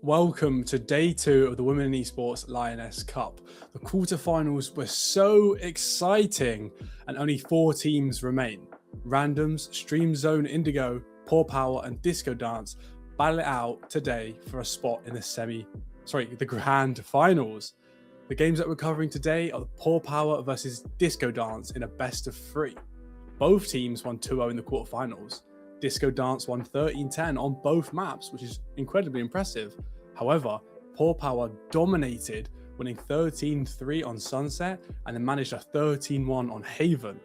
Welcome to day 2 of the Women in Esports Lioness Cup. The quarterfinals were so exciting and only 4 teams remain. Randoms, Stream Zone Indigo, PawPower and Discodance battle it out today for a spot in the grand finals. The games that we're covering today are the PawPower versus Discodance in a best of 3. Both teams won 2-0 in the quarterfinals. Discodance won 13-10 on both maps, which is incredibly impressive. However, PawPower dominated, winning 13-3 on Sunset and then managed a 13-1 on Haven.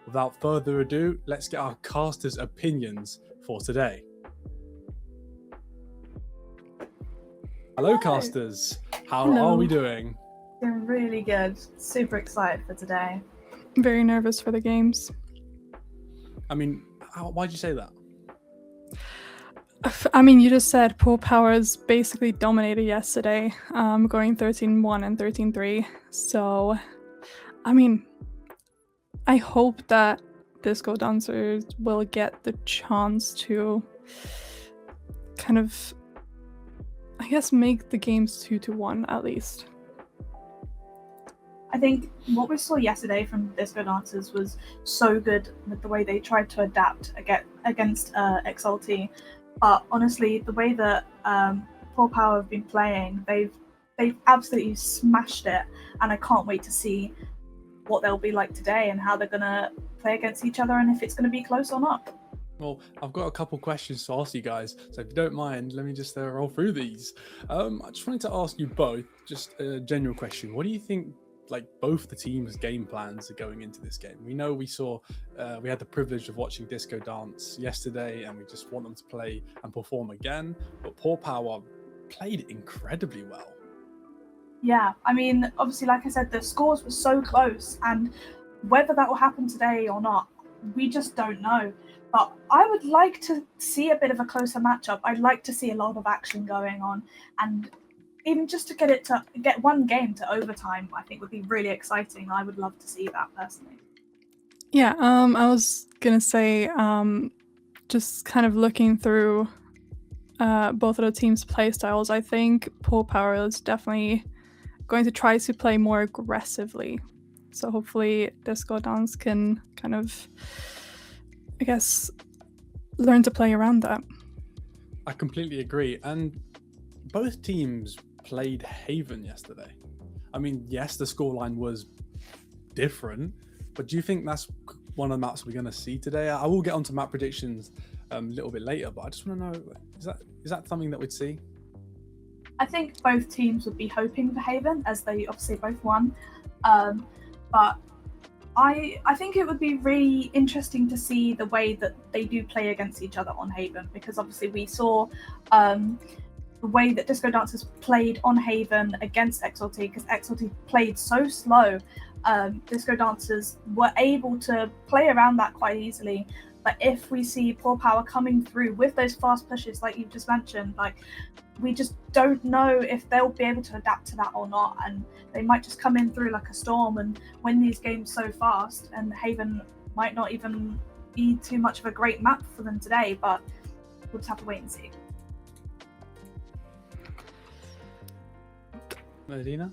Without further ado, let's get our casters' opinions for today. Hello casters, how are we doing? Doing really good. Super excited for today. Very nervous for the games. I mean, why'd you say that? I mean, you just said PawPower's basically dominated yesterday, going 13-1 and 13-3. So, I mean, I hope that Discodance will get the chance to kind of, I guess, make the games 2-1 at least. I think what we saw yesterday from Discodance was so good with the way they tried to adapt against XLT. But honestly, the way that PawPower have been playing, they've absolutely smashed it, and I can't wait to see what they'll be like today and how they're gonna play against each other and if it's gonna be close or not. Well, I've got a couple questions to ask you guys, so if you don't mind, let me just roll through these. I just wanted to ask you both, just a general question. What do you think, like, both the teams' game plans are going into this game? We know we had the privilege of watching Discodance yesterday, and we just want them to play and perform again, but PawPower played incredibly well. Yeah, I mean, obviously, like I said, the scores were so close, and whether that will happen today or not, we just don't know. But I would like to see a bit of a closer matchup. I'd like to see a lot of action going on, and even just to get one game to overtime, I think would be really exciting. I would love to see that personally. Yeah, I was gonna say, just kind of looking through both of the teams' play styles, I think PawPower is definitely going to try to play more aggressively. So hopefully Discodance can kind of, I guess, learn to play around that. I completely agree, and both teams played Haven yesterday. I mean, yes, the scoreline was different, but do you think that's one of the maps we're going to see today? I will get onto map predictions a little bit later, but I just want to know, is that something that we'd see? I think both teams would be hoping for Haven, as they obviously both won. But I think it would be really interesting to see the way that they do play against each other on Haven, because obviously we saw the way that Discodance has played on Haven against XLT, because XLT played so slow. Discodance were able to play around that quite easily. But if we see PawPower coming through with those fast pushes, like you just mentioned, like, we just don't know if they'll be able to adapt to that or not, and they might just come in through like a storm and win these games so fast, and Haven might not even be too much of a great map for them today, but we'll just have to wait and see. Medina?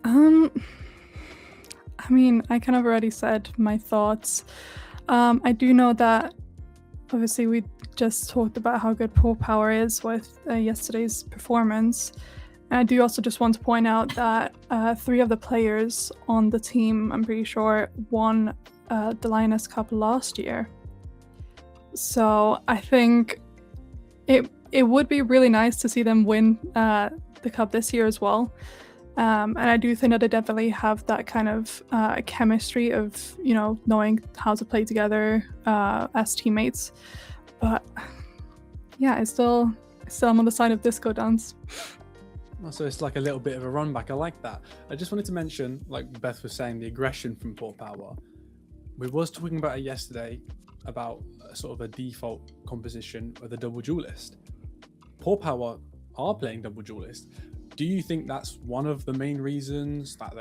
I mean, I kind of already said my thoughts. I do know that obviously we just talked about how good PawPower is with yesterday's performance. And I do also just want to point out that 3 of the players on the team, I'm pretty sure, won the Lioness Cup last year. So I think it would be really nice to see them win the cup this year as well. And I do think that they definitely have that kind of chemistry of, you know, knowing how to play together as teammates. But yeah, I'm on the side of Discodance. So it's like a little bit of a run back. I like that. I just wanted to mention, like Beth was saying, the aggression from PawPower. We was talking about it yesterday, about sort of a default composition of the double duelist. PawPower are playing double duelist. Do you think that's one of the main reasons that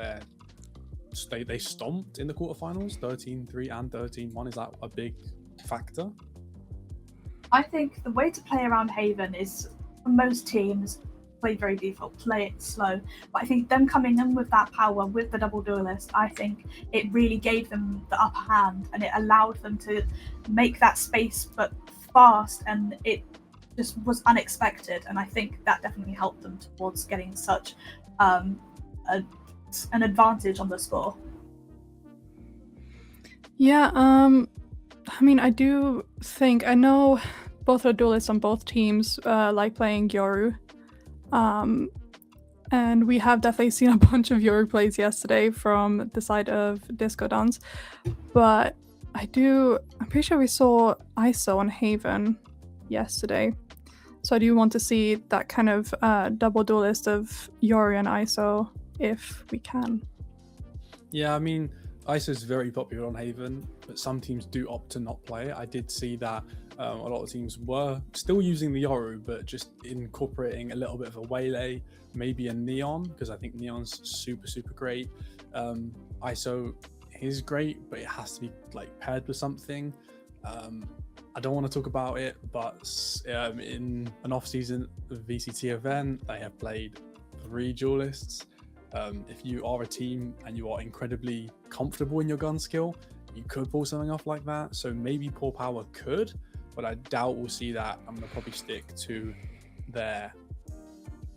they stomped in the quarterfinals, 13-3 and 13-1? Is that a big factor? I think the way to play around Haven is, for most teams, play very default, play it slow. But I think them coming in with that power, with the double duelist, I think it really gave them the upper hand, and it allowed them to make that space but fast, and it just was unexpected. And I think that definitely helped them towards getting such an advantage on the score. Yeah, I mean, I do think, I know both are duelists on both teams like playing Yoru. And we have definitely seen a bunch of Yoru plays yesterday from the side of Discodance. But I'm pretty sure we saw ISO on Haven yesterday. So I do want to see that kind of double duelist of Yoru and ISO if we can. Yeah, I mean, ISO is very popular on Haven, but some teams do opt to not play it. I did see that a lot of teams were still using the Yoru, but just incorporating a little bit of a Waylay, maybe a Neon, because I think Neon's super, super great. ISO is great, but it has to be like paired with something. I don't want to talk about it, but in an off-season VCT event, they have played 3 duelists. If you are a team and you are incredibly comfortable in your gun skill, you could pull something off like that. So maybe PawPower could, but I doubt we'll see that. I'm going to probably stick to their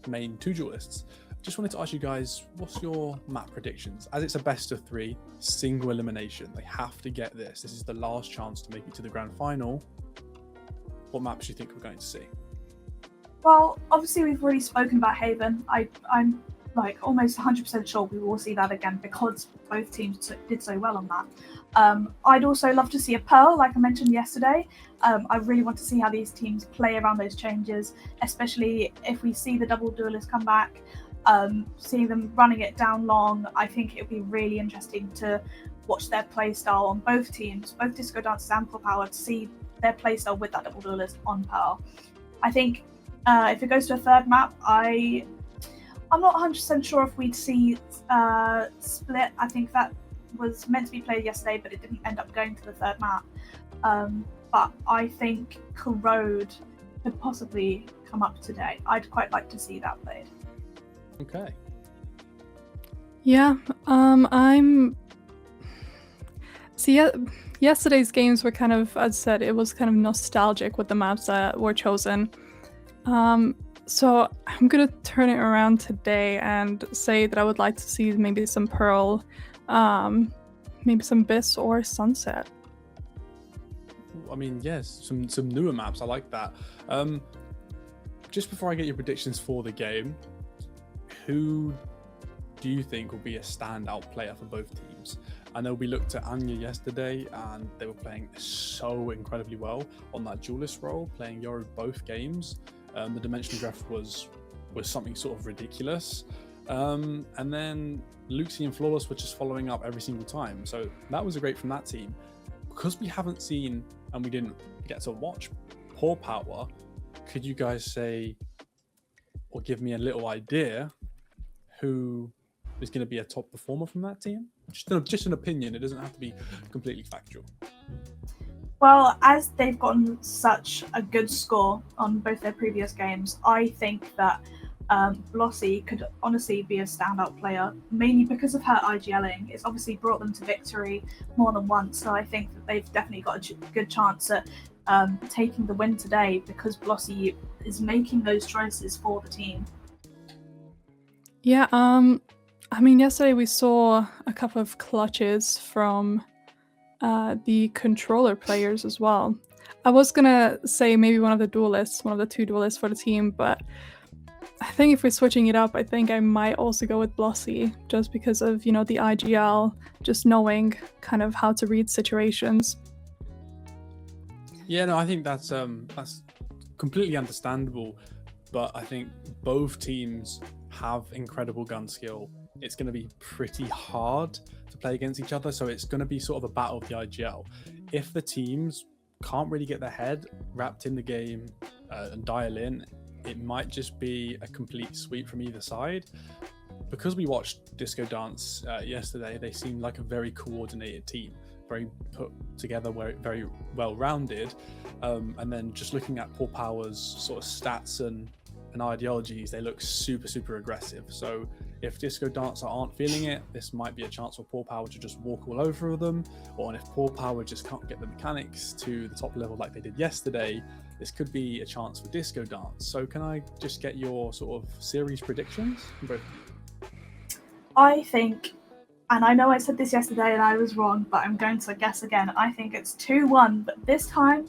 main 2 duelists. Just wanted to ask you guys, what's your map predictions? As it's a best of 3, single elimination. They have to get this. This is the last chance to make it to the grand final. What maps do you think we're going to see? Well, obviously we've already spoken about Haven. I'm like almost 100% sure we will see that again because both teams did so well on that. I'd also love to see a Pearl, like I mentioned yesterday. I really want to see how these teams play around those changes, especially if we see the double duelists come back. Seeing them running it down long, I think it would be really interesting to watch their playstyle on both teams, both Discodance and PawPower, to see their playstyle with that double duelist on Pearl. I think if it goes to a third map, I'm not 100% sure if we'd see Split. I think that was meant to be played yesterday, but it didn't end up going to the third map. But I think Corrode could possibly come up today. I'd quite like to see that played. Okay. Yeah, yesterday's games were kind of, as I said, it was kind of nostalgic with the maps that were chosen. So I'm gonna turn it around today and say that I would like to see maybe some Pearl, maybe some Bis or Sunset. I mean, yes, some newer maps. I like that. Just before I get your predictions for the game, who do you think will be a standout player for both teams? I know we looked at Anya yesterday and they were playing so incredibly well on that duelist role, playing Yoru both games. The dimensional graph was something sort of ridiculous. And then Luxie and Flawless were just following up every single time. So that was great from that team. Because we haven't seen and we didn't get to watch PawPower, could you guys say or give me a little idea who is going to be a top performer from that team? Just an opinion. It doesn't have to be completely factual. Well, as they've gotten such a good score on both their previous games, I think that Blossie could honestly be a standout player, mainly because of her IGLing. It's obviously brought them to victory more than once, so I think that they've definitely got a good chance at taking the win today because Blossie is making those choices for the team. Yeah, I mean, yesterday we saw a couple of clutches from the controller players as well. I was gonna say maybe one of the 2 duelists for the team, but I think if we're switching it up, I think I might also go with Blossie, just because of, the IGL, just knowing kind of how to read situations. Yeah, no, I think that's completely understandable, but I think both teams have incredible gun skill. It's going to be pretty hard to play against each other, so it's going to be sort of a battle of the IGL. If the teams can't really get their head wrapped in the game and dial in, it might just be a complete sweep from either side. Because we watched Discodance yesterday, they seemed like a very coordinated team, very put together, very well rounded. And then just looking at PawPower's sort of stats and and ideologies, they look super aggressive. So if Discodance aren't feeling it, this might be a chance for PawPower to just walk all over them. Or if PawPower just can't get the mechanics to the top level like they did yesterday, this could be a chance for Discodance. So can I just get your sort of series predictions? I think, and I know I said this yesterday and I was wrong, but I'm going to guess again. I think it's 2-1, but this time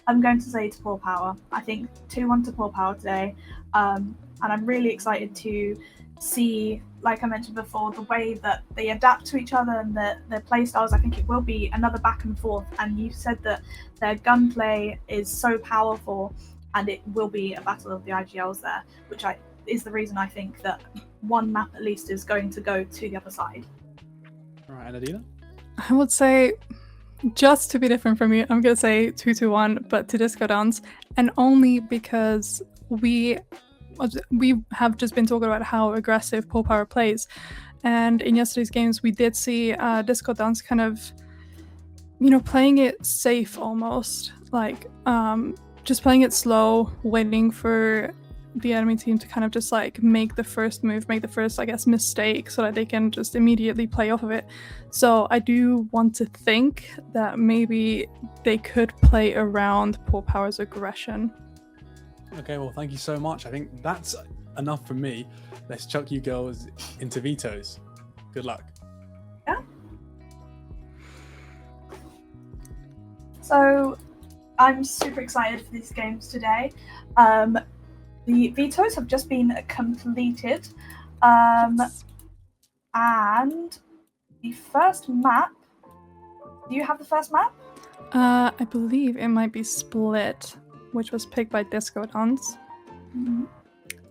I'm going to say to PawPower. I think 2-1 to PawPower today. And I'm really excited to see, like I mentioned before, the way that they adapt to each other and their play styles. I think it will be another back and forth. And you said that their gunplay is so powerful, and it will be a battle of the IGLs there, which is the reason I think that one map at least is going to go to the other side. All right, and Adina? I would say, just to be different from you, I'm going to say 2-1, but to Discodance, and only because we have just been talking about how aggressive PawPower plays, and in yesterday's games we did see Discodance kind of, playing it safe almost, like just playing it slow, waiting for the enemy team to kind of just like make the first move, make the first, I guess, mistake, so that they can just immediately play off of it. So I do want to think that maybe they could play around PawPower's aggression. Okay, well, thank you so much. I think that's enough from me. Let's chuck you girls into vetoes. Good luck. Yeah. So I'm super excited for these games today. The vetoes have just been completed. Yes. And the first map, do you have the first map? I believe it might be Split, which was picked by Discodance. Mm-hmm.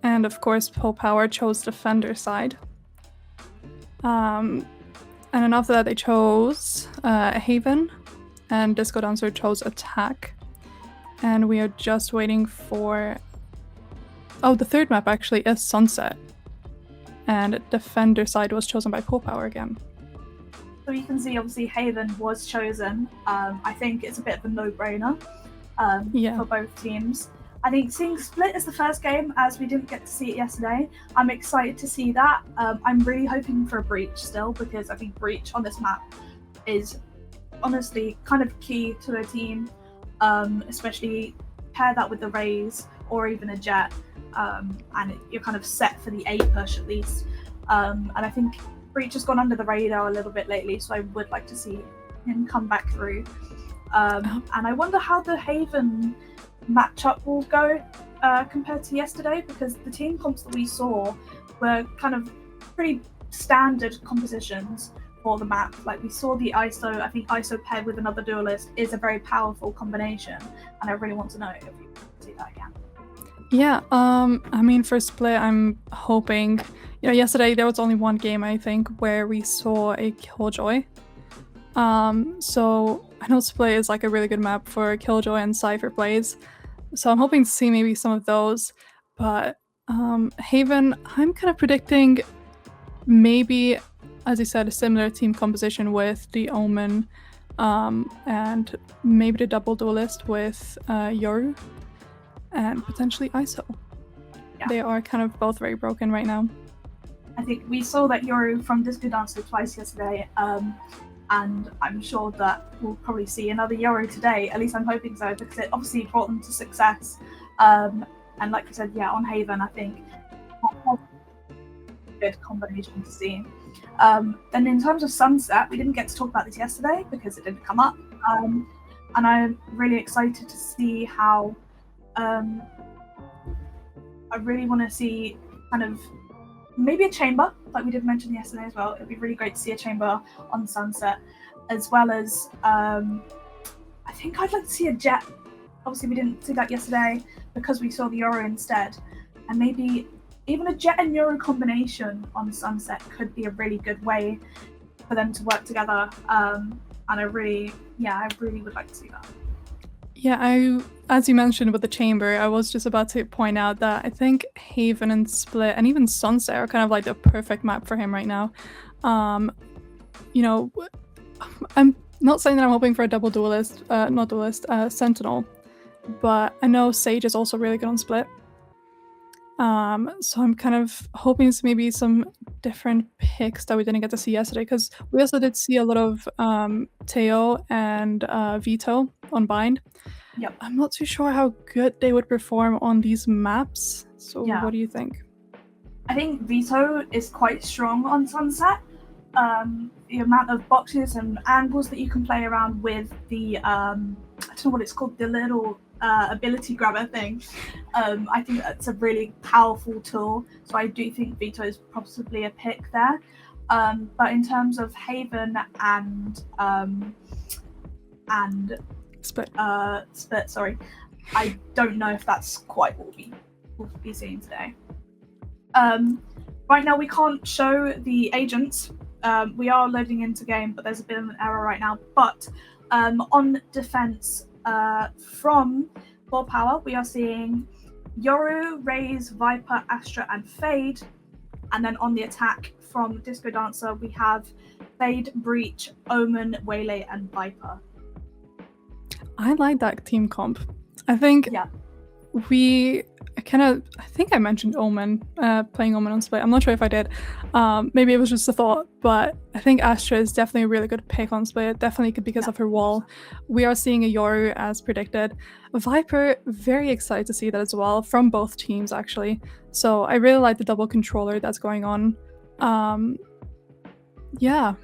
And of course, PawPower chose Defender side. And then after that, they chose Haven, and Discodancer chose Attack. And we are just waiting for... Oh, the third map actually is Sunset. And Defender side was chosen by PawPower again. So you can see, obviously, Haven was chosen. I think it's a bit of a no-brainer for both teams. I think seeing Split as the first game, as we didn't get to see it yesterday, I'm excited to see that. I'm really hoping for a Breach still, because I think Breach on this map is honestly kind of key to a team, especially pair that with the Raze or even a Jet, and you're kind of set for the A push at least. And I think Breach has gone under the radar a little bit lately, so I would like to see him come back through. And I wonder how the Haven matchup will go compared to yesterday, because the team comps that we saw were kind of pretty standard compositions for the map. Like we saw the ISO, I think ISO paired with another duelist is a very powerful combination, and I really want to know if we can see that again. Yeah, I mean, for Split, I'm hoping, yesterday there was only one game, I think, where we saw a Killjoy. So I know Split is like a really good map for Killjoy and Cypher plays. So I'm hoping to see maybe some of those. But Haven, I'm kind of predicting maybe, as you said, a similar team composition with the Omen, and maybe the double duelist with Yoru, and potentially ISO. Yeah. They are kind of both very broken right now. I think we saw that Yoru from Discodance twice yesterday, and I'm sure that we'll probably see another Yoru today. At least I'm hoping so, because it obviously brought them to success. And like I said, on Haven, I think that's a good combination to see. Then in terms of Sunset, we didn't get to talk about this yesterday because it didn't come up. And I'm really excited to see how... I really want to see kind of maybe a chamber, like we did mention yesterday as well. It'd be really great to see a chamber on Sunset, as well as I think I'd like to see a Jet. Obviously we didn't see that yesterday because we saw the Yoru instead, and maybe even a Jet and Yoru combination on Sunset could be a really good way for them to work together. And I really would like to see that. Yeah, as you mentioned with the chamber, I was just about to point out that I think Haven and Split and even Sunset are kind of like the perfect map for him right now. I'm not saying that I'm hoping for a double duelist, Sentinel, but I know Sage is also really good on Split. So I'm kind of hoping it's maybe some different picks that we didn't get to see yesterday, because we also did see a lot of Teo and Vito on Bind. Yep. I'm not too sure how good they would perform on these maps. So Yeah. what do you think? I think Vito is quite strong on Sunset. The amount of boxes and angles that you can play around with the I don't know what it's called, the little ability grabber thing. I think that's a really powerful tool. So I do think Vito is possibly a pick there. But in terms of Haven and Split. Split, sorry, I don't know if that's quite what we'll be seeing today. Right now we can't show the agents. We are loading into game, but there's a bit of an error right now. But on defense from PawPower, we are seeing Yoru, Raze, Viper, Astra, and Fade. And then on the attack from Disco Dancer, we have Fade, Breach, Omen, Waylay, and Viper. I like that team comp. I think I think I mentioned Omen, playing Omen on Split. I'm not sure if I did. Maybe it was just a thought, but I think Astra is definitely a really good pick on Split, definitely because of her wall. We are seeing a Yoru as predicted. Viper, very excited to see that as well, from both teams actually. So I really like the double controller that's going on. Yeah.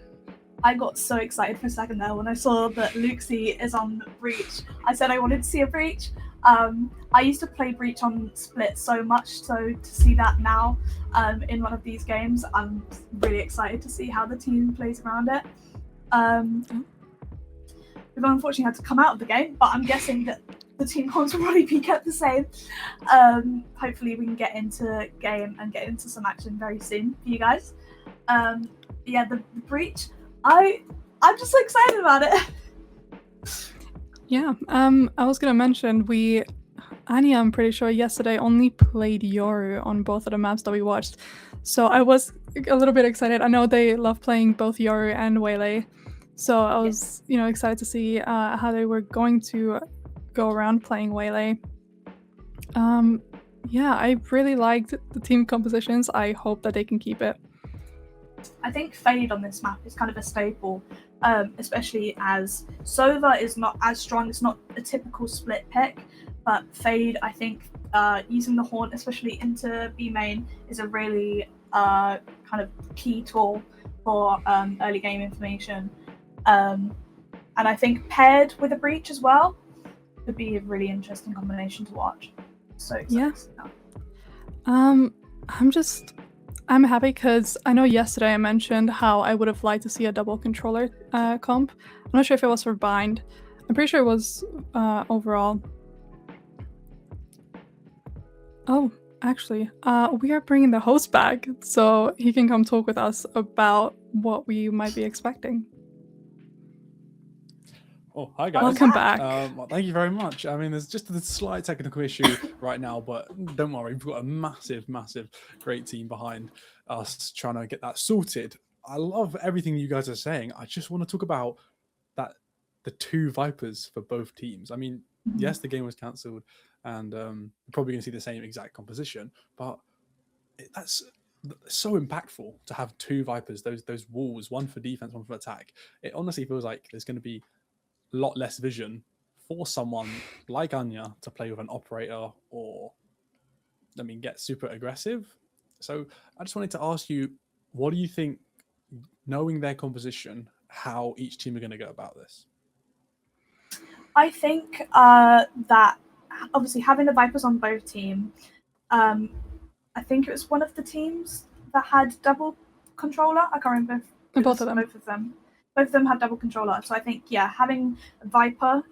I got so excited for a second there when I saw that Luxie is on Breach. I said I wanted to see a Breach. I used to play Breach on Split so much, so to see that now in one of these games, I'm really excited to see how the team plays around it. We've unfortunately had to come out of the game, but I'm guessing that the team comps will probably be kept the same. Hopefully we can get into game and get into some action very soon for you guys. The Breach, I'm just so excited about it. Yeah, I was gonna mention Anya, I'm pretty sure yesterday only played Yoru on both of the maps that we watched. So I was a little bit excited. I know they love playing both Yoru and Waylay. So I was, excited to see how they were going to go around playing Waylay. I really liked the team compositions. I hope that they can keep it. I think Fade on this map is kind of a staple, especially as Sova is not as strong. It's not a typical Split pick, but Fade, I think, using the Haunt, especially into B main, is a really kind of key tool for early game information. And I think paired with a Breach as well would be a really interesting combination to watch. So excited. I'm happy because I know yesterday I mentioned how I would have liked to see a double controller comp. I'm not sure if it was for Bind. I'm pretty sure it was overall. Oh, actually, we are bringing the host back, so he can come talk with us about what we might be expecting. Oh, hi guys. Welcome back. Well, thank you very much. I mean, there's just a slight technical issue right now, but don't worry, we've got a massive, great team behind us trying to get that sorted. I love everything you guys are saying. I just want to talk about the two Vipers for both teams. I mean, yes, the game was cancelled, and we're probably going to see the same exact composition, but that's so impactful to have two Vipers, those walls, one for defense, one for attack. It honestly feels like there's going to be a lot less vision for someone like Anya to play with an operator or, get super aggressive. So I just wanted to ask you, what do you think, knowing their composition, how each team are going to go about this? I think that obviously having the Vipers on both teams, I think it was one of the teams that had double controller. I can't remember. Both of them. Both of them had double controller. So I think, having Viper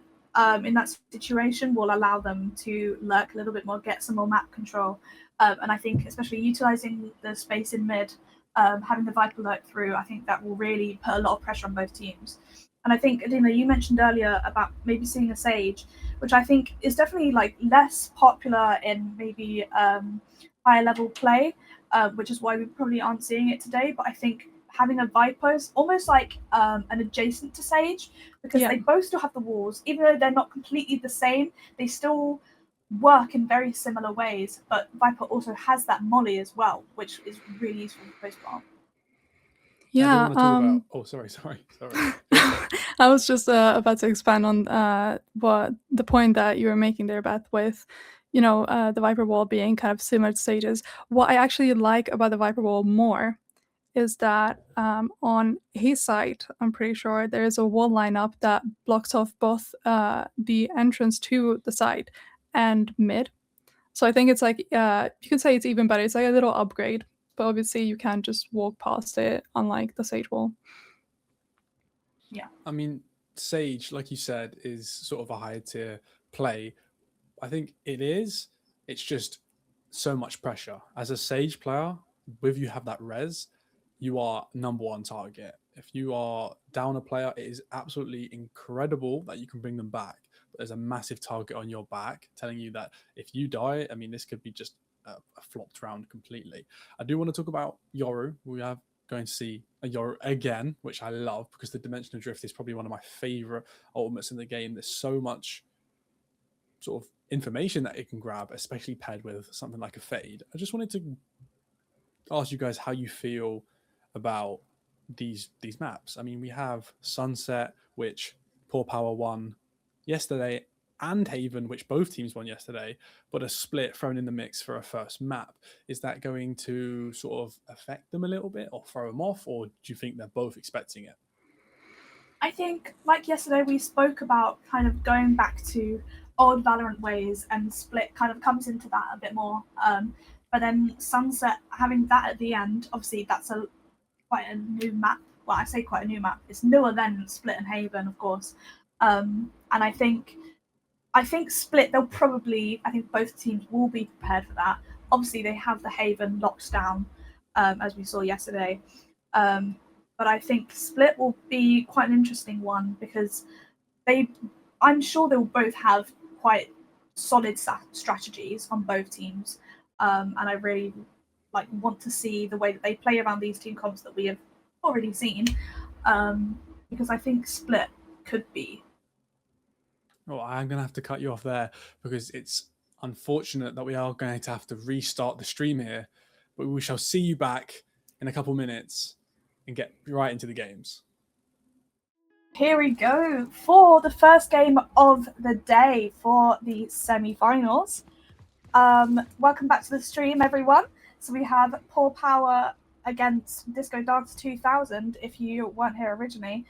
in that situation will allow them to lurk a little bit more, get some more map control. And I think especially utilizing the space in mid, having the Viper lurk through, I think that will really put a lot of pressure on both teams. And I think, Adina, you mentioned earlier about maybe seeing a Sage, which I think is definitely less popular in maybe higher level play, which is why we probably aren't seeing it today. But I think having a Viper is almost like an adjacent to Sage, because they both still have the walls, even though they're not completely the same. They still work in very similar ways, but Viper also has that molly as well, which is really useful for postball. Yeah. I do want to talk about. Oh, sorry. I was just about to expand on what the point that you were making there, Beth, with the Viper Wall being kind of similar to Sage's. What I actually like about the Viper Wall more is that on his side, I'm pretty sure there is a wall lineup that blocks off both the entrance to the side and mid. So I think it's like you can say it's even better. It's like a little upgrade, but obviously you can't just walk past it, unlike the Sage wall. Yeah. I mean, Sage, like you said, is sort of a higher tier play. I think it is. It's just so much pressure. As a Sage player, with you have that res, you are number one target. If you are down a player, it is absolutely incredible that you can bring them back. But there's a massive target on your back telling you that if you die, I mean, this could be just a flopped round completely. I do want to talk about Yoru. We have going to see a Yoru again, which I love because the Dimensional Drift is probably one of my favorite ultimates in the game. There's so much sort of information that it can grab, especially paired with something like a Fade. I just wanted to ask you guys how you feel about these maps. I mean, we have Sunset, which PawPower won yesterday, and Haven, which both teams won yesterday, but a split thrown in the mix for a first map. Is that going to sort of affect them a little bit or throw them off, or do you think they're both expecting it? I think, like yesterday, we spoke about kind of going back to old Valorant ways, and Split kind of comes into that a bit more. But then Sunset having that at the end, obviously that's quite a new map. Well, I say quite a new map. It's newer than Split and Haven, of course. And I think Split, I think both teams will be prepared for that. Obviously, they have the Haven locked down, as we saw yesterday. But I think Split will be quite an interesting one because I'm sure they will both have quite solid strategies on both teams. And I really want to see the way that they play around these team comps that we have already seen, because I think Split could be. Oh, I'm going to have to cut you off there because it's unfortunate that we are going to have to restart the stream here, but we shall see you back in a couple minutes and get right into the games. Here we go for the first game of the day for the semi-finals. Welcome back to the stream, everyone. So we have PawPower against Discodance2000. If you weren't here originally,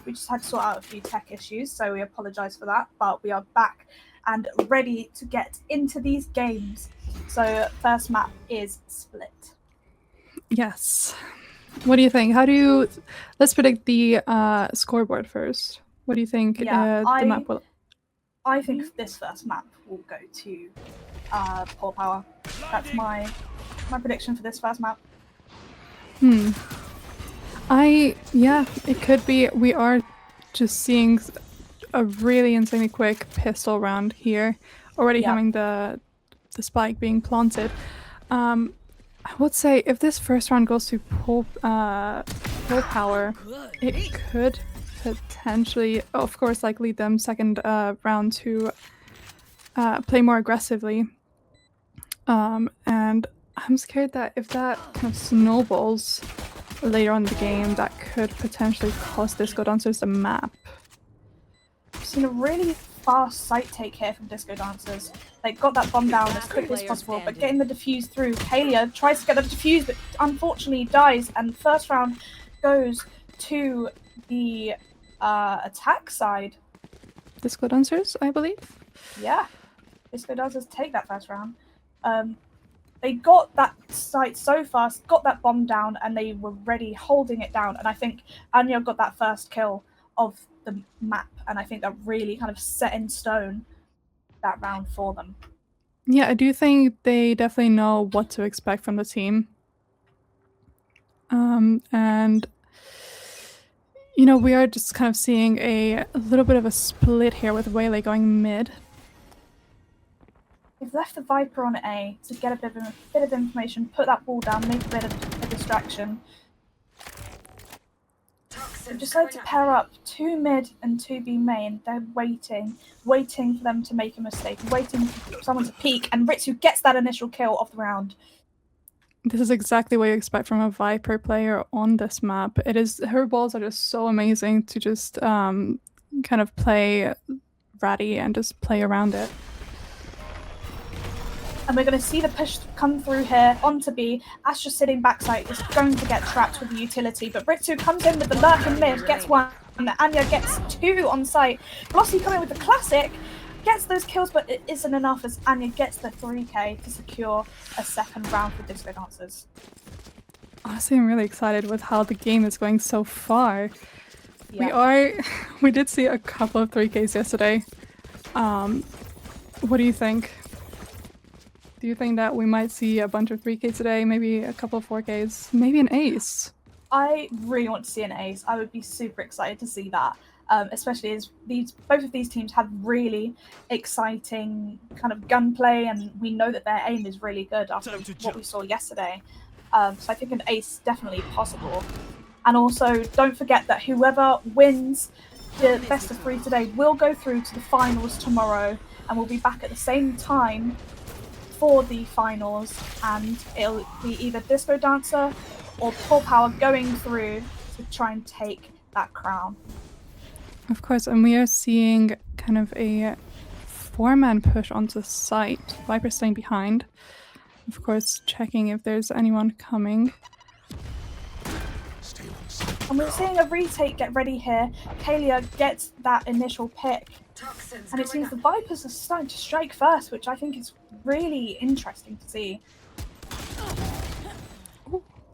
we just had to sort out a few tech issues, so we apologize for that. But we are back and ready to get into these games. So first map is Split. Yes. What do you think? Let's predict the scoreboard first. What do you think the map will? I think this first map will go to PawPower. That's my prediction for this first map. It could be. We are just seeing a really insanely quick pistol round here, already having the spike being planted. I would say if this first round goes to PawPower, it could potentially, of course, lead them second round to play more aggressively. And I'm scared that if that kind of snowballs later on in the game, that could potentially cost Discodancers the map. I've seen a really fast site take here from Discodancers. They got that bomb down as quickly as possible, but getting the defuse through. Kalia tries to get the defuse, but unfortunately dies, and first round goes to the attack side. Discodancers, I believe? Yeah. Discodancers take that first round. They got that site so fast, got that bomb down, and they were ready holding it down. And I think Anya got that first kill of the map, and I think that really kind of set in stone that round for them. Yeah, I do think they definitely know what to expect from the team. And we are just kind of seeing a little bit of a split here with Waylay going mid. They've left the Viper on A to get a bit of information, put that wall down, make a bit of a distraction. They've decided to pair up 2 mid and 2 B main. They're waiting for them to make a mistake, waiting for someone to peek, and Ritsu gets that initial kill of the round. This is exactly what you expect from a Viper player on this map. Her balls are just so amazing to just kind of play ratty and just play around it. And we're going to see the push come through here onto B. Astra sitting backside is going to get trapped with the utility, but Ritsu comes in with the lurk in mid, gets 1, and Anya gets 2 on site. Blossy coming with the classic, gets those kills, but it isn't enough as Anya gets the 3k to secure a second round for Disco Dancers. Honestly, I'm really excited with how the game is going so far. Yeah. We did see a couple of 3Ks yesterday. What do you think? Do you think that we might see a bunch of 3Ks today, maybe a couple of 4Ks, maybe an ace? I really want to see an ace. I would be super excited to see that, especially as both of these teams have really exciting kind of gunplay, and we know that their aim is really good after what we saw yesterday. So I think an ace is definitely possible. And also, don't forget that whoever wins the best of 3 today will go through to the finals tomorrow, and we'll be back at the same time for the finals, and it'll be either Disco Dancer or PawPower going through to try and take that crown. Of course, and we are seeing kind of a 4-man push onto the site. Viper staying behind. Of course, checking if there's anyone coming. And we're seeing a retake get ready here. Kalia gets that initial pick. And it seems the Vipers are starting to strike first, which I think is really interesting to see.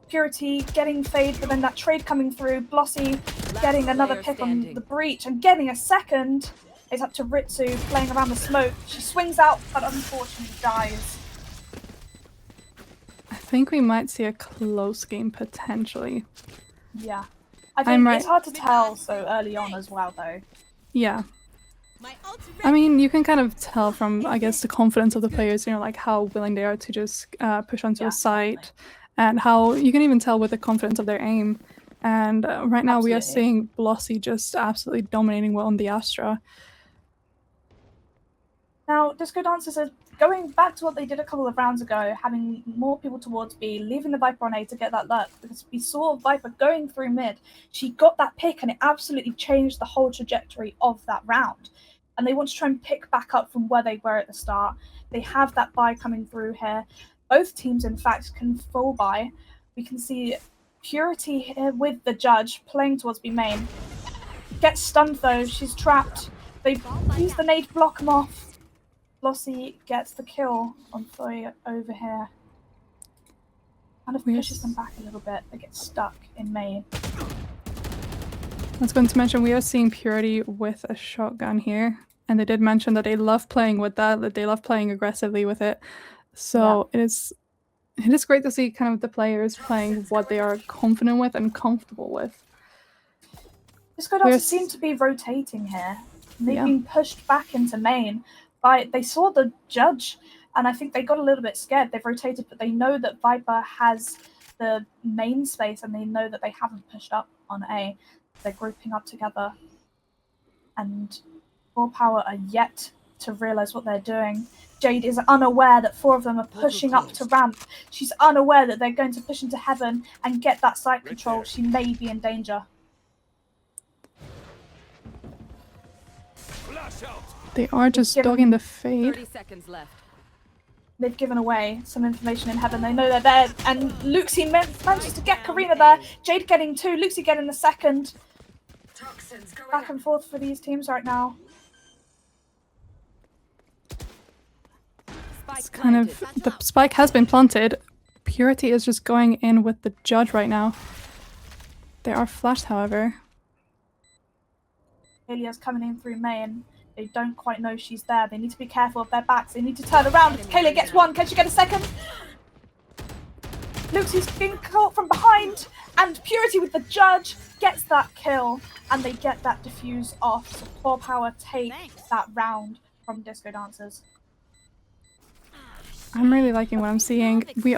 Purity getting fade, but then that trade coming through. Blossy getting another pick on the breach and getting a second. It's up to Ritsu playing around the smoke. She swings out, but unfortunately dies. I think we might see a close game potentially. Yeah. I think it's hard to tell so early on as well, though. Yeah. I mean, you can kind of tell from, I guess, the confidence of the players, like how willing they are to just push onto a site, and how you can even tell with the confidence of their aim. And right now we are seeing Blossy just absolutely dominating well on the Astra. Now, Disco Dancers are going back to what they did a couple of rounds ago, having more people towards B, leaving the Viper on A to get that lurk, because we saw Viper going through mid. She got that pick and it absolutely changed the whole trajectory of that round. And they want to try and pick back up from where they were at the start. They have that buy coming through here. Both teams, in fact, can full buy. We can see Purity here with the Judge playing towards B main. Gets stunned though, she's trapped. They use the nade to block him off. Blossy gets the kill on Thoy over here. Kind of pushes them back a little bit. They get stuck in main. I was going to mention we are seeing Purity with a shotgun here. And they did mention that they love playing with that they love playing aggressively with it. So it is great to see kind of the players playing what they are confident with and comfortable with. Disco Dancers seem to be rotating here. They've been pushed back into main. They saw the Judge, and I think they got a little bit scared. They've rotated, but they know that Viper has the main space, and they know that they haven't pushed up on A. They're grouping up together, and PawPower are yet to realize what they're doing. Jade is unaware that 4 of them are pushing up to ramp. She's unaware that they're going to push into heaven and get that site control. She may be in danger. They are just dogging the fade. 30 seconds left. They've given away some information in heaven. They know they're there. And Luxie manages to get Karina there. Jade getting 2. Luxie getting the second. Back and forth for these teams right now. It's kind of... The spike has been planted. Purity is just going in with the Judge right now. They are flashed, however. Ilia's coming in through main. They don't quite know she's there. They need to be careful of their backs. They need to turn around. If Kayla gets 1, can she get a second? Luxie's being caught from behind, and Purity with the Judge gets that kill, and they get that diffuse off. So PawPower takes that round from Disco Dancers. I'm really liking what I'm seeing. We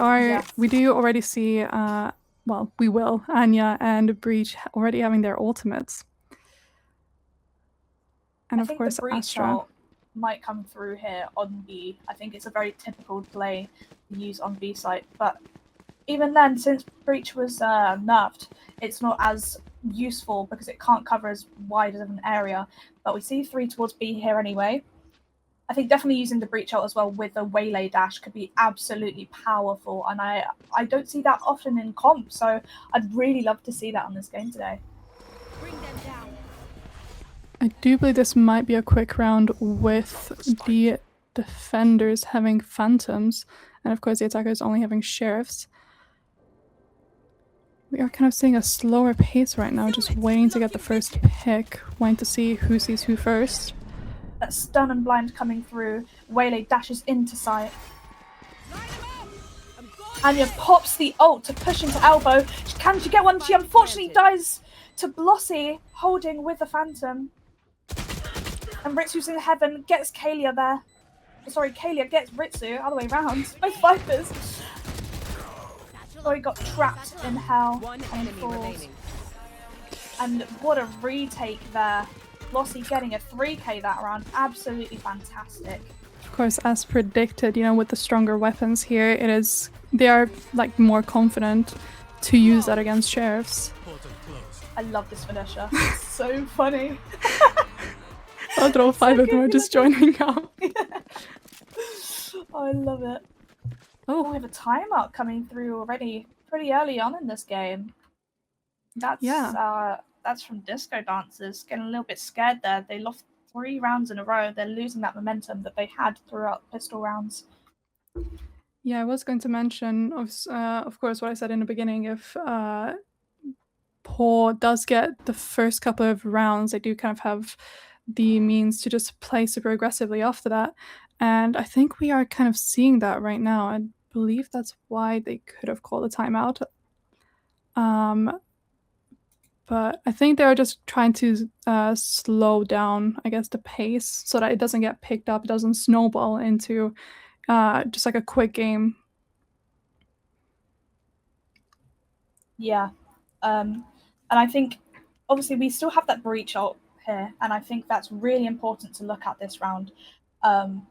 do already see well, we will, Anya and Breach already having their ultimates. And I of think course, the Breach Astra. ult might come through here on B. I think it's a very typical play to use on B site, but even then, since Breach was nerfed, it's not as useful because it can't cover as wide of an area. But we see 3 towards B here anyway. I think definitely using the Breach ult as well with the Waylay dash could be absolutely powerful, and I don't see that often in comp, so I'd really love to see that on this game today. Bring them down. I do believe this might be a quick round with the defenders having phantoms, and of course the attackers only having sheriffs. We are kind of seeing a slower pace right now, just waiting to get the first pick, waiting to see who sees who first. That stun and blind coming through, Waylay dashes into sight. Anya pops the ult to push into elbow. Can she get one? She unfortunately dies to Blossy, holding with the Phantom. And Ritsu's in heaven, gets Kalia there. Sorry, Kalia gets Ritsu, other way around. Both Vipers. Oh, he got trapped in hell and falls. And what a retake there. Blossy getting a 3k that round, absolutely fantastic. Of course, as predicted, you know, with the stronger weapons here, they are like more confident to use that against sheriffs. I love this finisher. It's so funny. I'll draw 5 of them are just joining up. Oh, I love it. Oh, we have a timeout coming through already pretty early on in this game. That's from Discodances, getting a little bit scared there. They lost 3 rounds in a row. They're losing that momentum that they had throughout pistol rounds. Yeah, I was going to mention, of course, what I said in the beginning. If Paw does get the first couple of rounds, they do kind of have the means to just play super aggressively after that. And I think we are kind of seeing that right now. I believe that's why they could have called a timeout. But I think they're just trying to slow down, I guess, the pace so that it doesn't get picked up, it doesn't snowball into just like a quick game. Yeah. And I think, obviously, we still have that Breach ult here, and I think that's really important to look at this round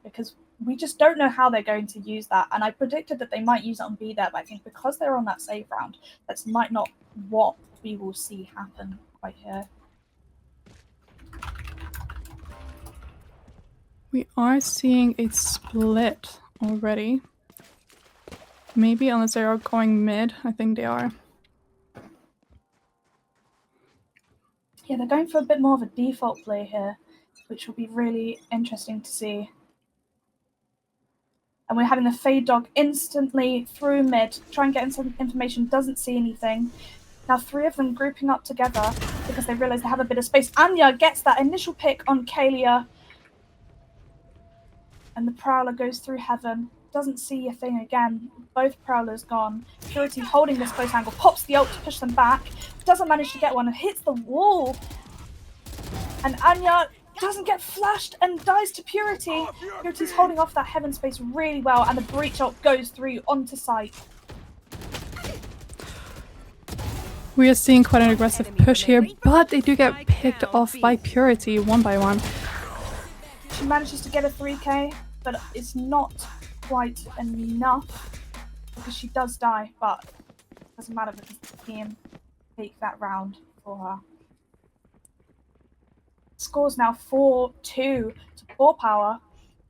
because we just don't know how they're going to use that. And I predicted that they might use it on B there, but I think because they're on that save round, that's might not what we will see happen right here. We are seeing a split already. Maybe, unless they are going mid. I think they are. Yeah, they're going for a bit more of a default play here, which will be really interesting to see. And we're having the Fade Dog instantly through mid, try and get some information, doesn't see anything. Now 3 of them grouping up together because they realise they have a bit of space. Anya gets that initial pick on Kalia. And the Prowler goes through heaven. Doesn't see a thing again. Both Prowlers gone. Purity holding this close angle. Pops the ult to push them back. Doesn't manage to get one and hits the wall. And Anya doesn't get flashed and dies to Purity. Purity's holding off that heaven space really well. And the Breach ult goes through onto site. We are seeing quite an aggressive push here, but they do get picked off by Purity one by one. She manages to get a 3k, but it's not quite enough because she does die, but it doesn't matter because the team take that round for her. Score's now 4-2 to PawPower,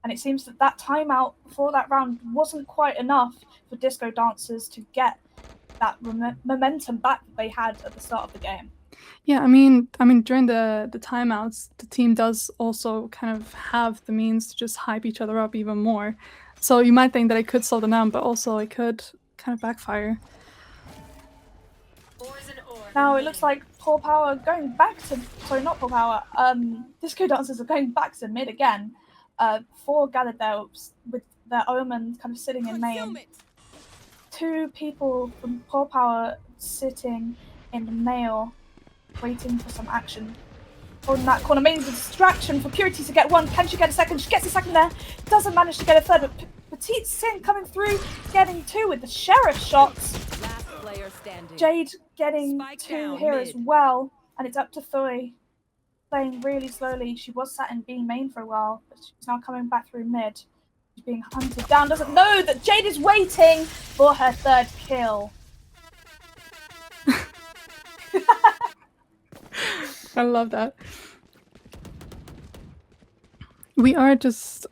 and it seems that that timeout before that round wasn't quite enough for Discodances to get that momentum back that they had at the start of the game. Yeah, I mean, during the timeouts, the team does also kind of have the means to just hype each other up even more. So you might think that it could slow them down, but also it could kind of backfire. Now it looks like PawPower going back to, sorry, not PawPower, Discodances are going back to mid again. 4 gathered there with their Omen kind of sitting in main. 2 people from PawPower sitting in the male, waiting for some action. Holding that corner, maybe the distraction for Purity to get one. Can she get a second? She gets a second there. Doesn't manage to get a third, but Petite Sin coming through, getting 2 with the Sheriff shots. standing. Jade getting Spike 2 down here as mid. well, and it's up to Thoy. Playing really slowly. She was sat in B main for a while, but she's now coming back through mid. She's being hunted down. Doesn't know that Jade is waiting for her 3rd kill. I love that. We are just,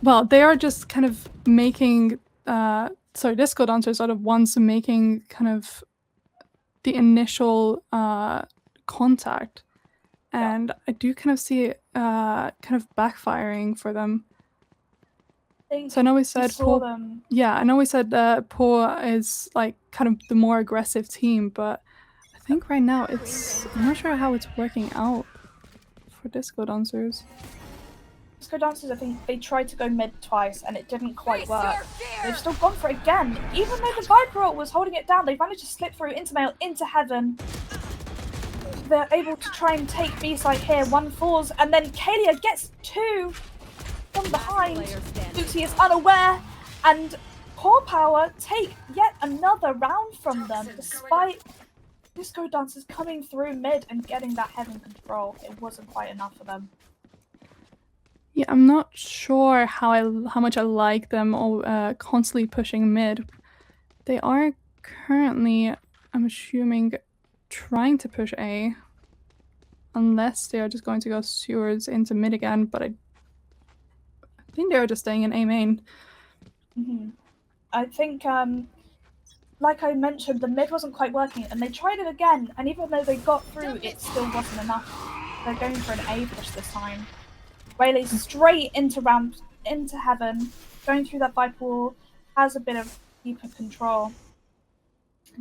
well, they are just kind of making, disco dancers are the ones making kind of the initial contact. And I do kind of see it kind of backfiring for them. So I know we said I know we said Paw is like kind of the more aggressive team, but I think right now I'm not sure how it's working out for disco dancers. Disco dancers, I think they tried to go mid twice and it didn't quite work. They've still gone for it again. Even though the Viper ult was holding it down, they managed to slip through into Mail, into Heaven. They're able to try and take B side here. 1 falls, and then Kalia gets 2 from behind. Lucy is unaware, and PawPower take yet another round from them, despite Disco Dancers coming through mid and getting that Heaven control. It wasn't quite enough for them. Yeah, I'm not sure how much I like them all constantly pushing mid. They are currently, I'm assuming, trying to push A, unless they are just going to go sewers into mid again, but I think they are just staying in A main. I think, like I mentioned, the mid wasn't quite working, and they tried it again, and even though they got through, it still wasn't enough. They're going for an A push this time. Waylay's straight into ramp, into Heaven, going through that Viper wall, has a bit of deeper control.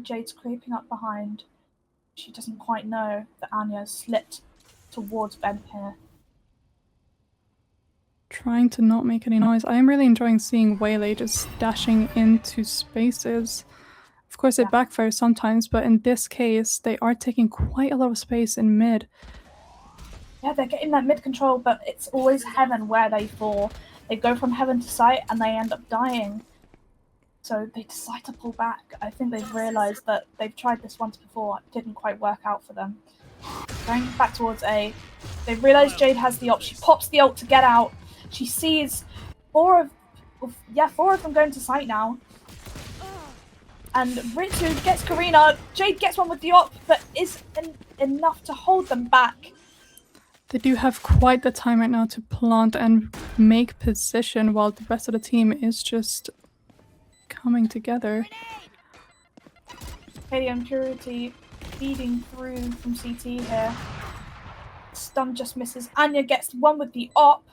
Jade's creeping up behind. She doesn't quite know that Anya slipped towards Ben here. Trying to not make any noise. I am really enjoying seeing Waylay just dashing into spaces. Of course, it backfires sometimes, but in this case, they are taking quite a lot of space in mid. Yeah, they're getting that mid control, but it's always Heaven where they fall. They go from Heaven to site and they end up dying. So they decide to pull back. I think they've realised that they've tried this once before. It didn't quite work out for them. Going back towards A. They realise Jade has the ult. She pops the ult to get out. She sees 4 of them going to site now. And Ritsu gets Karina. Jade gets one with the op, but is enough to hold them back. They do have quite the time right now to plant and make position while the rest of the team is just coming together. Kalia and Purity feeding through from CT here. Stun just misses. Anya gets one with the op.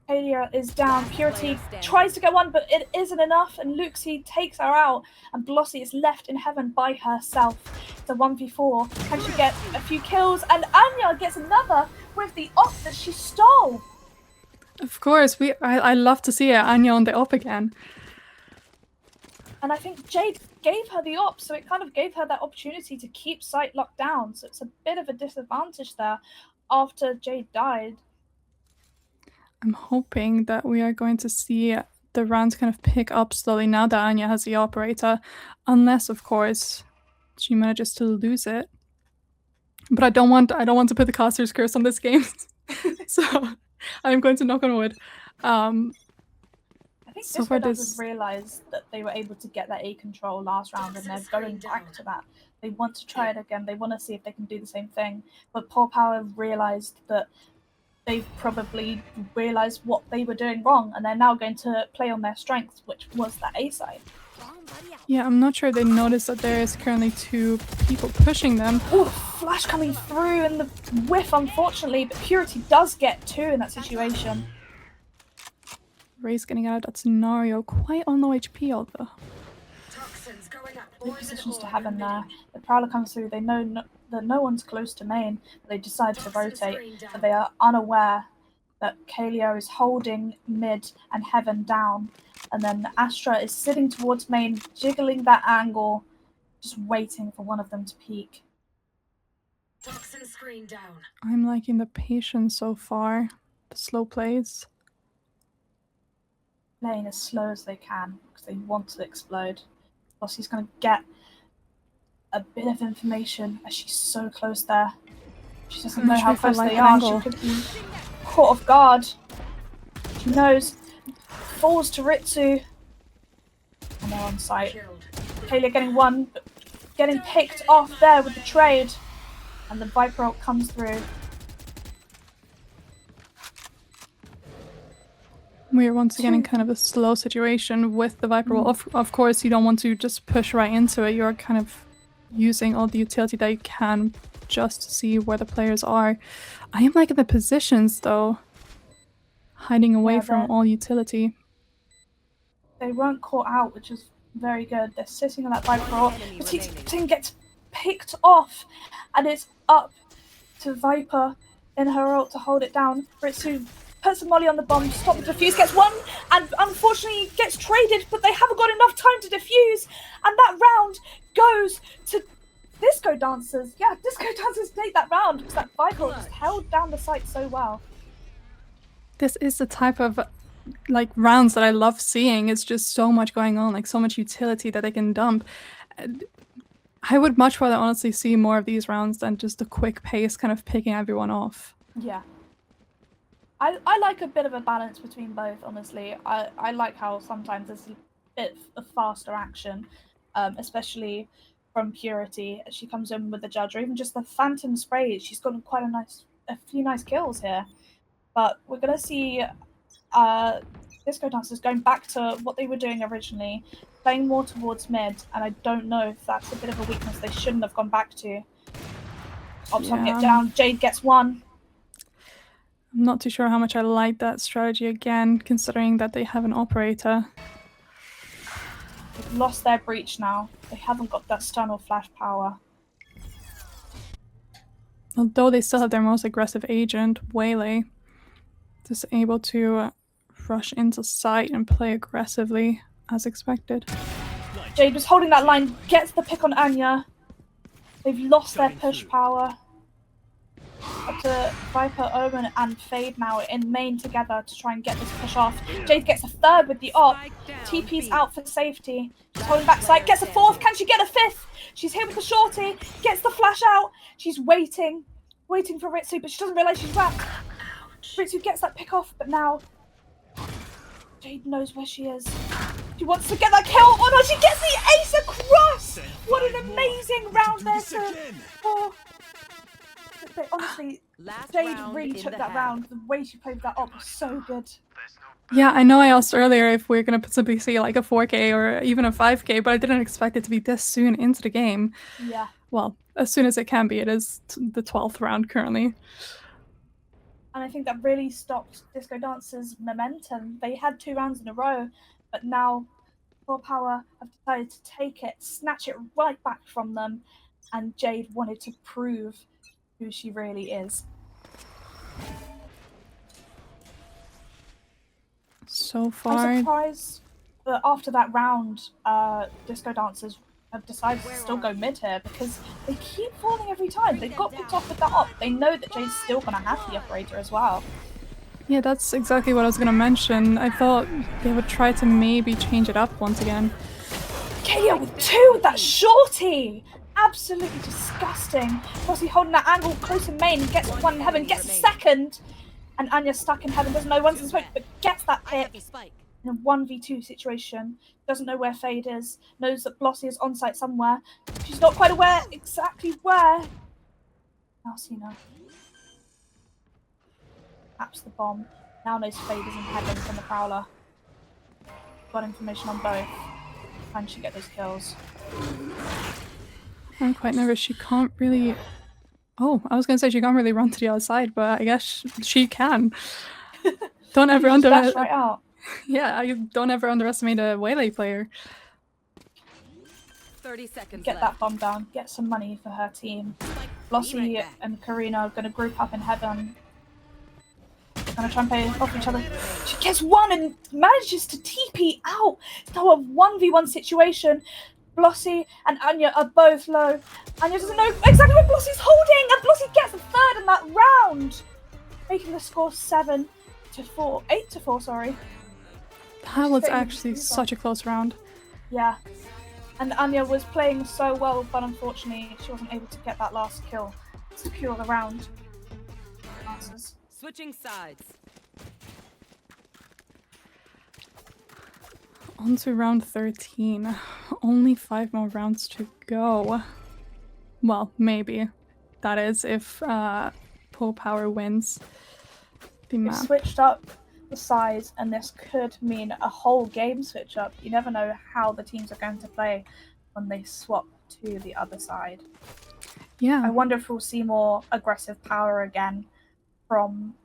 Kalia is down. Purity tries to get one, but it isn't enough, and Luxie takes her out, and Blossy is left in Heaven by herself. It's a 1v4. Can she get a few kills? And Anya gets another with the op that she stole. Of course, I love to see it. Anya on the op again. And I think Jade gave her the op, so it kind of gave her that opportunity to keep site locked down. So it's a bit of a disadvantage there after Jade died. I'm hoping that we are going to see the rounds kind of pick up slowly now that Anya has the operator, unless of course she manages to lose it. But I don't want to put the caster's curse on this game, so I'm going to knock on wood. I think Disco Dancers realised that they were able to get that A control last round, and they're going back to that. They want to try it again. They want to see if they can do the same thing. But PawPower realised that they've probably realised what they were doing wrong, and they're now going to play on their strengths, which was that A side. Yeah, I'm not sure they noticed that there is currently 2 people pushing them. Oh, flash coming through and the whiff, unfortunately, but Purity does get 2 in that situation. Ray's getting out of that scenario quite on low HP, although. The positions to Heaven there. The Prowler comes through. They know that no one's close to main, but they decide to rotate. But they are unaware that Kalia is holding mid and Heaven down. And then Astra is sitting towards main, jiggling that angle, just waiting for one of them to peek. I'm liking the patience so far. The slow plays. Playing as slow as they can because they want to explode. Lossie's going to get a bit of information as she's so close there. She doesn't know how close they are. She could be caught off guard. She knows. Falls to Ritsu. And they're on site. Kayla getting one, but getting picked off there with the trade. And the Viper ult comes through. We're once again in kind of a slow situation with the Viper ult. Of course, you don't want to just push right into it. You're kind of using all the utility that you can just to see where the players are. I am liking the positions though. Hiding away from all utility. They weren't caught out, which is very good. They're sitting on that Viper ult. But team gets picked off, and it's up to Viper in her ult to hold it down. Ritsu puts a molly on the bomb, stops the defuse, gets one, and unfortunately gets traded, but they haven't got enough time to defuse, and that round goes to Discodancers. Yeah, Discodancers take that round because that Viper just held down the site so well. This is the type of like rounds that I love seeing. It's just so much going on, like so much utility that they can dump. I would much rather honestly see more of these rounds than just a quick pace kind of picking everyone off. Yeah. I like a bit of a balance between both, honestly. I like how sometimes there's a bit of faster action, especially from Purity. She comes in with the Judge, or even just the Phantom Spray. She's gotten quite a few nice kills here. But we're going to see Discodancers going back to what they were doing originally, playing more towards mid, and I don't know if that's a bit of a weakness they shouldn't have gone back to. Optom get down, Jade gets one. I'm not too sure how much I like that strategy again, considering that they have an operator. They've lost their breach now. They haven't got that stun or flash power. Although they still have their most aggressive agent, Waylay, just able to rush into sight and play aggressively as expected. Jade was holding that line, gets the pick on Anya. They've lost their push power. Up to Viper, Omen, and Fade now in main together to try and get this push off. Jade gets a third with the op. TP's out for safety. She's holding back side, gets a fourth. Can she get a fifth? She's here with the shorty, gets the flash out. She's waiting for Ritsu, but she doesn't realise she's wrapped. Ritsu gets that pick off, but now Jade knows where she is. She wants to get that kill. Oh no, she gets the ace across! What an amazing round there for... But honestly, Jade really took that round. The way she played that up was so good. Yeah, I know I asked earlier if we're going to simply see like a 4K or even a 5K, but I didn't expect it to be this soon into the game. Yeah. Well, as soon as it can be. It is the 12th round currently. And I think that really stopped Discodancers' momentum. They had 2 rounds in a row, but now PawPower have decided to take it, snatch it right back from them, and Jade wanted to prove who she really is. So far, I'm surprised that after that round, Discodancers have decided to still go mid here because they keep falling every time. They got picked off with that op. They know that Jade's still going to have the operator as well. Yeah, that's exactly what I was going to mention. I thought they would try to maybe change it up once again. KO with 2 with that shorty! Absolutely disgusting. Rossi holding that angle close in main, gets one in heaven, gets a second. And Anya's stuck in heaven, doesn't know one's in smoke, but gets that pick. In a 1v2 situation, doesn't know where Fade is, knows that Blossy is on site somewhere. She's not quite aware exactly where. Alcina taps the bomb. Now knows Fade is in heaven from the Prowler. Got information on both. Can she get those kills? I'm quite nervous. She can't really... Oh, I was going to say she can't really run to the other side, but I guess she can. Don't ever underestimate... right out. Yeah, I don't ever underestimate a Waylay player. 30 seconds Get that bomb down. Get some money for her team. Blossy and Karina are going to group up in heaven. They're going to try and play off each other. She gets one and manages to TP out. It's now a 1v1 situation. Blossy and Anya are both low. Anya doesn't know exactly what Blossy's holding, and Blossy gets a third in that round, making the score 8-4, sorry. That was actually such a close round. Yeah. And Anya was playing so well, but unfortunately she wasn't able to get that last kill, secure the round. Answers. Switching sides. On to round 13. Only 5 more rounds to go. Well, maybe. That is if PawPower wins the They've map. switched up the sides, and this could mean a whole game switch up. You never know how the teams are going to play when they swap to the other side. Yeah. I wonder if we'll see more aggressive power again from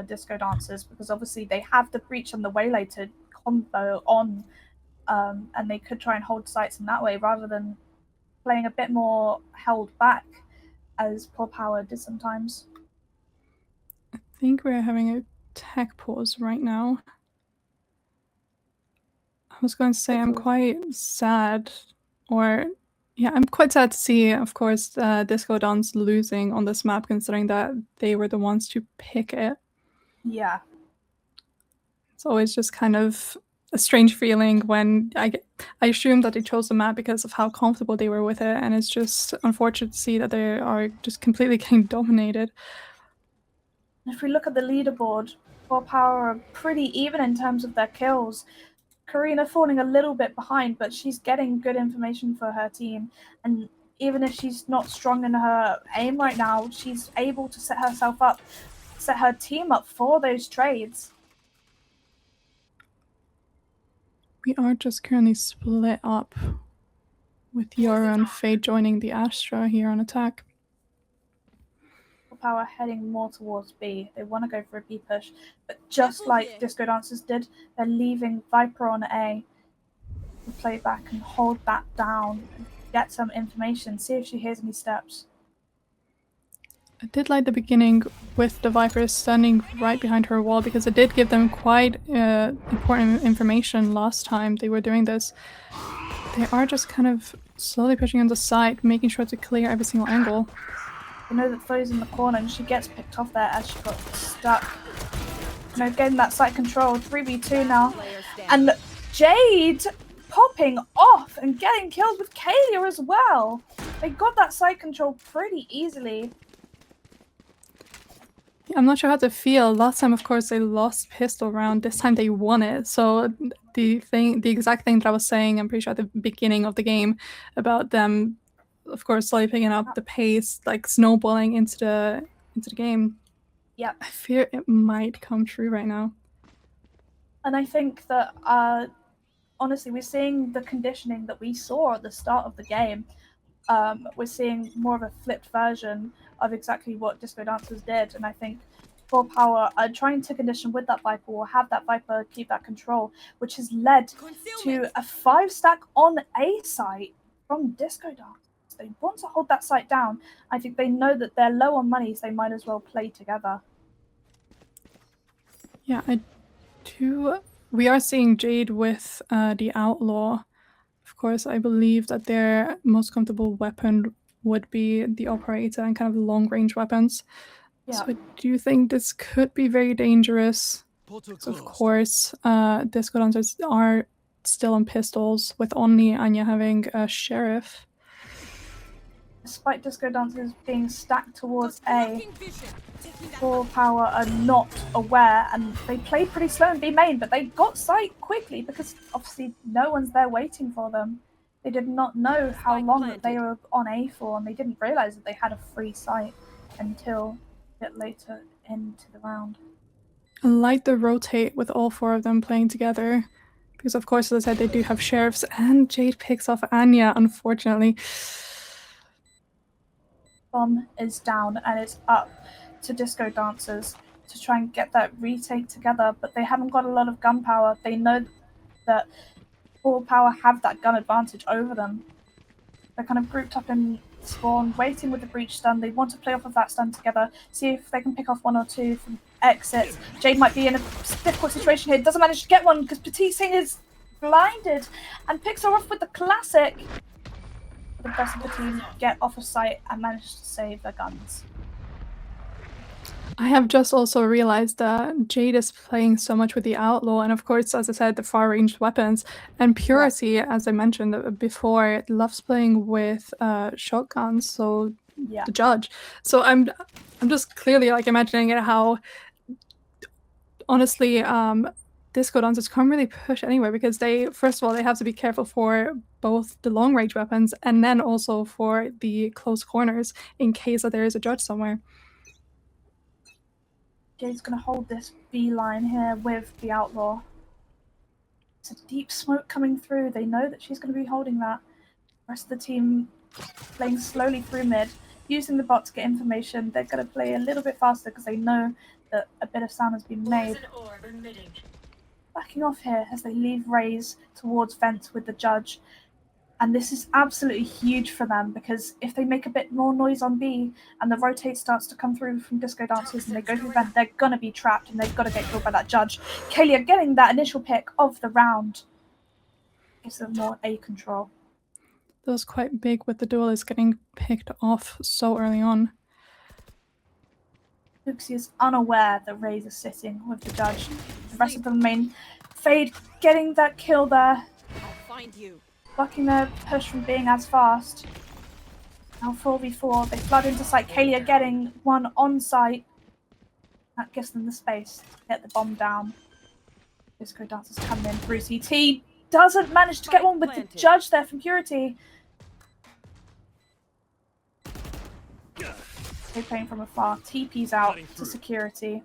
Disco Dancers, because obviously they have the breach and the waylay to combo on, and they could try and hold sites in that way rather than playing a bit more held back as PawPower did sometimes. I think we're having a tech pause right now. I was going to say I'm quite sad, or yeah, I'm quite sad to see, of course, Disco Dance losing on this map, considering that they were the ones to pick it. Yeah. It's always just kind of a strange feeling when I assume that they chose the map because of how comfortable they were with it, and it's just unfortunate to see that they are just completely getting dominated. If we look at the leaderboard, PawPower are pretty even in terms of their kills. Karina falling a little bit behind, but she's getting good information for her team. And even if she's not strong in her aim right now, she's able to set herself up, set her team up for those trades. We are just currently split up with Yara and Faye joining the Astra here on attack. PawPower heading more towards B. They want to go for a B push, but just like Disco Dancers did, they're leaving Viper on A to play back and hold that down, and get some information, see if she hears any steps. I did like the beginning with the Vipers standing right behind her wall, because it did give them quite important information last time they were doing this. They are just kind of slowly pushing on the side, making sure to clear every single angle. You know that Foe's in the corner, and she gets picked off there as she got stuck. You know, getting that site control, 3v2 now. And Jade popping off and getting kills with Kalia as well. They got that site control pretty easily. Yeah, I'm not sure how to feel. Last time, of course, they lost pistol round. This time they won it. So the exact thing that I was saying, I'm pretty sure at the beginning of the game about them, of course, slowly picking up the pace, like snowballing into the game. Yeah, I fear it might come true right now. And I think that honestly, we're seeing the conditioning that we saw at the start of the game. We're seeing more of a flipped version of exactly what Disco Dancers did, and I think PawPower are trying to condition with that Viper, or have that Viper keep that control, which has led to a 5-stack on A site from Disco Dancers. They want to hold that site down. I think they know that they're low on money, so they might as well play together. Yeah, I do. We are seeing Jade with the Outlaw. Of course, I believe that their most comfortable weapon would be the Operator and kind of long-range weapons. Yeah. So I do think this could be very dangerous. So of course, Disco Dancers are still on pistols, with only Anya having a Sheriff. Despite Disco Dancers being stacked towards A, PawPower are not aware, and they played pretty slow in B main, but they got sight quickly because obviously no one's there waiting for them. They did not know how long that they were on A for, and they didn't realize that they had a free sight until a bit later into the round. I like the rotate with all 4 of them playing together, because of course, as I said, they do have Sheriffs, and Jade picks off Anya, unfortunately. Bomb is down, and it's up to Disco Dancers to try and get that retake together, but they haven't got a lot of gun power. They know that PawPower have that gun advantage over them. They're kind of grouped up in spawn, waiting with the breach stun. They want to play off of that stun together, see if they can pick off 1 or 2 from exits. Jade might be in a difficult situation here. Doesn't manage to get one because Petit Singh is blinded and picks her off with the classic. The rest of the team get off of sight and manage to save their guns. I have just also realized that Jade is playing so much with the Outlaw, and of course, as I said, the far-ranged weapons. And Purity, as I mentioned before, loves playing with shotguns, so the Judge. So I'm just clearly like imagining it how, honestly, disco dancers can't really push anywhere because they, first of all, they have to be careful for both the long-range weapons and then also for the close corners in case that there is a Judge somewhere. Jade's going to hold this B line here with the Outlaw. It's a deep smoke coming through. They know that she's going to be holding that. The rest of the team playing slowly through mid, using the bot to get information. They're going to play a little bit faster because they know that a bit of sound has been made. Backing off here as they leave Raze towards Vent with the Judge. And this is absolutely huge for them because if they make a bit more noise on B and the rotate starts to come through from Disco Dancers and they go through Vent, they're going to be trapped and they've got to get killed by that Judge. Kalia getting that initial pick of the round. Gives them more A control. That was quite big with the duelist getting picked off so early on. Luxie is unaware that Raze is sitting with the Judge. The rest of them remain. Fade getting that kill there. I'll find you. Blocking their push from being as fast. Now 4v4, they flood into site. Kalia getting one on site. That gives them the space to get the bomb down. Disco Dancers coming in through CT. Doesn't manage to get one with the Judge there from Purity. They're playing from afar. TP's out to security.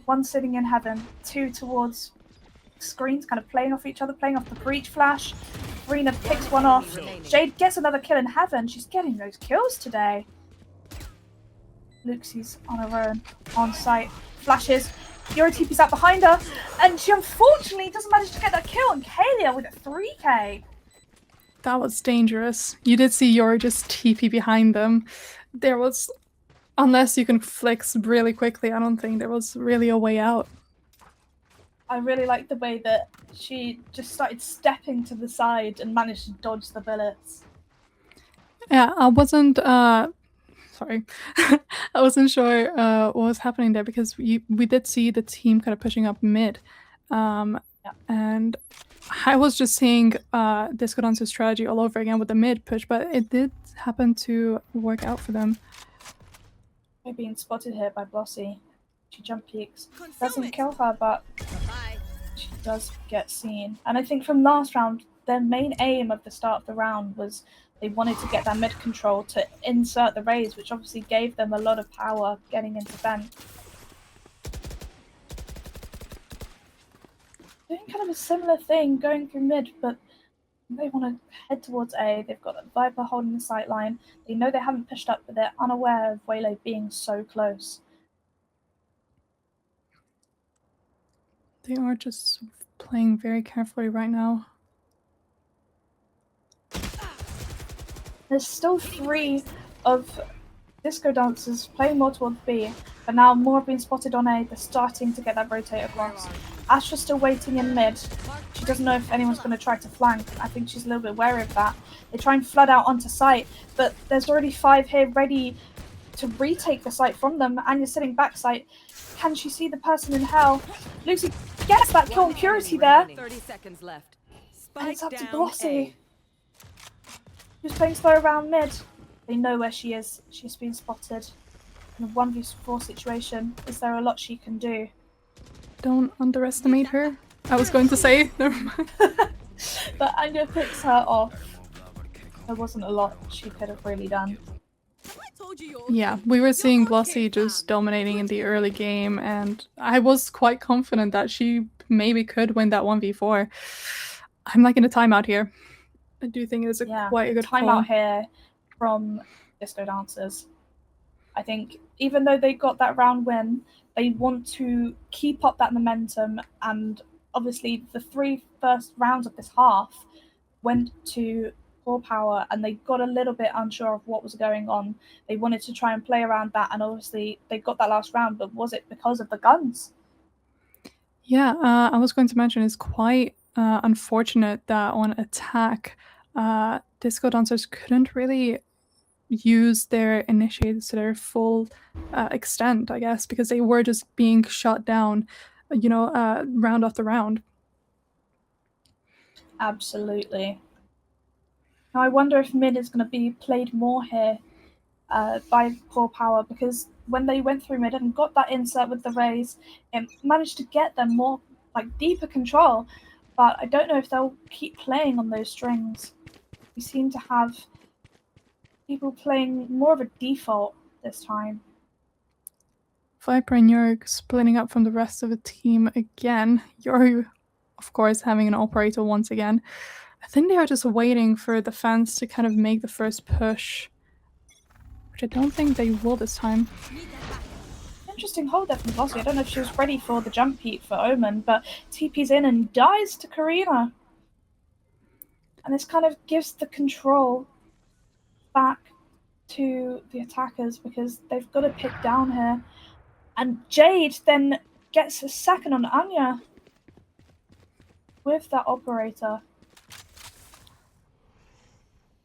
One sitting in heaven, two towards screens, kind of playing off each other, playing off the breach flash. Rena picks one off. Jade gets another kill in heaven. She's getting those kills today. Luxie's on her own, on site. Flashes. Yuri TP's out behind her, and she unfortunately doesn't manage to get that kill. And Kalia with a 3k. That was dangerous. You did see Yuri just TP behind them. There was, unless you can flex really quickly, I don't think there was really a way out. I really like the way that she just started stepping to the side and managed to dodge the bullets. Yeah, I wasn't sorry. I wasn't sure what was happening there because we did see the team kind of pushing up mid. And I was just seeing Disco Dance's strategy all over again with the mid push, but it did happen to work out for them. They're being spotted here by Blossy. She jump peeks. Doesn't kill her, but she does get seen. And I think from last round, their main aim of the start of the round was they wanted to get that mid control to insert the Raze, which obviously gave them a lot of power getting into Vent. Doing kind of a similar thing going through mid, but they want to head towards A. They've got a Viper holding the sight line. They know they haven't pushed up, but they're unaware of Waylay being so close. They are just playing very carefully right now. There's still 3 of Disco Dancers playing more towards B, but now more have been spotted on A. They're starting to get that rotate across. Astra's still waiting in mid. She doesn't know if anyone's going to try to flank. I think she's a little bit wary of that. They try and flood out onto site, but there's already 5 here ready to retake the site from them, and you're sitting backside. Can she see the person in hell? Lucy gets that kill on Purity there. 30 seconds left. And it's up to Blossy, who's playing slow around mid. They know where she is. She's been spotted. In a 1v4 situation, is there a lot she can do? Don't underestimate her. I was going to say, never mind. But Anya picks her off. There wasn't a lot she could have really done. Yeah, we were seeing Blossy just dominating in the early game, and I was quite confident that she maybe could win that 1v4. I'm liking a timeout here. I do think it's quite a good timeout call here from Disco Dancers. I think even though they got that round win, they want to keep up that momentum, and obviously the 3 first rounds of this half went to PawPower, and they got a little bit unsure of what was going on. They wanted to try and play around that, and obviously they got that last round, but was it because of the guns? Yeah, I was going to mention it's quite unfortunate that on attack, Disco Dancers couldn't really use their initiators to their full extent, I guess, because they were just being shot down, round after round. Absolutely. Now I wonder if mid is going to be played more here by PawPower, because when they went through mid and got that insert with the raise, it managed to get them more deeper control. But I don't know if they'll keep playing on those strings. We seem to have people playing more of a default this time. Viper and York splitting up from the rest of the team again. York, of course, having an operator once again. I think they are just waiting for the fans to kind of make the first push, which I don't think they will this time. Interesting hold there from Vossi. I don't know if she was ready for the jump heat for Omen, but TP's in and dies to Karina. And this kind of gives the control back to the attackers, because they've got to pick down here. And Jade then gets a second on Anya with that operator.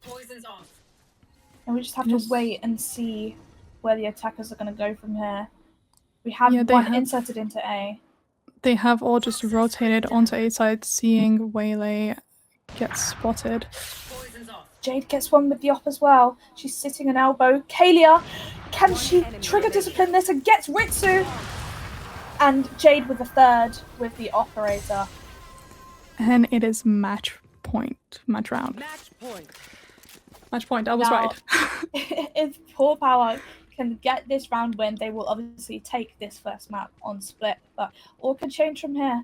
Poison's off. And we just have to wait and see where the attackers are going to go from here. We have one inserted into A. They have all just rotated onto A side, seeing Waylay get spotted. Jade gets one with the op as well. She's sitting an elbow. Kalia, can she trigger discipline this and gets Ritsu? And Jade with the third with the operator. And it is match round. Match point, I was right. If PawPower can get this round win, they will obviously take this first map on split, but all could change from here.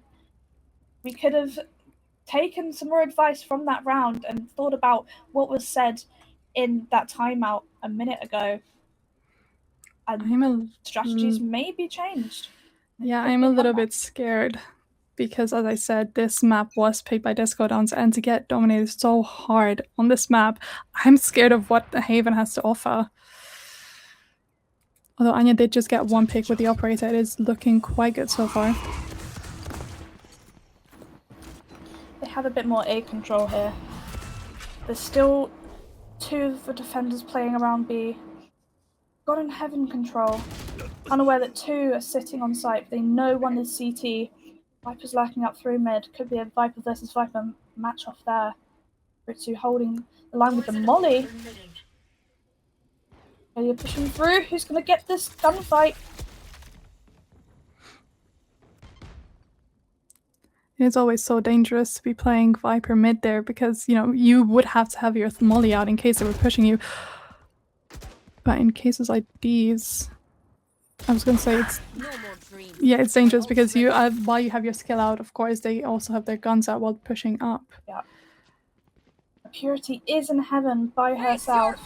We could have taken some more advice from that round and thought about what was said in that timeout a minute ago, and strategies may be changed. Yeah, I'm a little bit scared, because as I said, this map was picked by Discodance, and to get dominated so hard on this map, I'm scared of what the Haven has to offer. Although Anya did just get one pick with the operator, it is looking quite good so far. They have a bit more A control here. There's still two of the defenders playing around B. Got in Heaven control. Unaware that two are sitting on site. They know one is CT. Viper's lurking up through mid. Could be a Viper versus Viper match off there. Ritsu holding the line with the molly. Are pushing through? Who's going to get this gunfight? It's always so dangerous to be playing Viper mid there, because, you would have to have your molly out in case they were pushing you. But in cases like these, I was going to say it's dangerous, because while you have your skill out, of course, they also have their guns out while pushing up. Yeah. Purity is in Heaven by herself.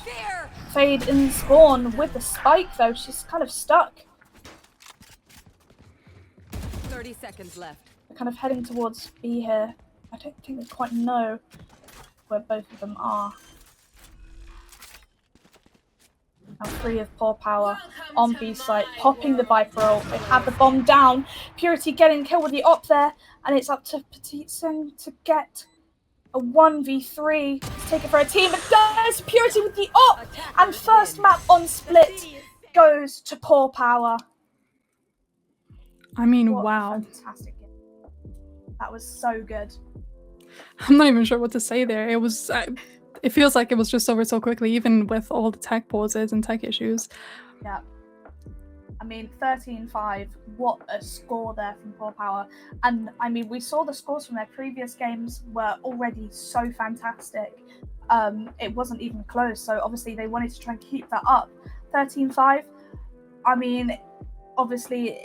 Fade in spawn with the spike, though. She's kind of stuck. 30 seconds left. They're kind of heading towards B here. I don't think they quite know where both of them are. Now 3 of PawPower on B site, popping the Viper ult. They have the bomb down. Purity getting killed with the op there, and it's up to Petit Sing to get a 1v3 to take it for a team. It does! Purity with the op! And first map on split goes to PawPower. I mean, what wow. A fantastic game. That was so good. I'm not even sure what to say there. It feels like it was just over so quickly, even with all the tech pauses and tech issues. Yeah. I mean, 13-5, what a score there from PawPower. And I mean, we saw the scores from their previous games were already so fantastic. It wasn't even close, so obviously they wanted to try and keep that up. 13-5, I mean, obviously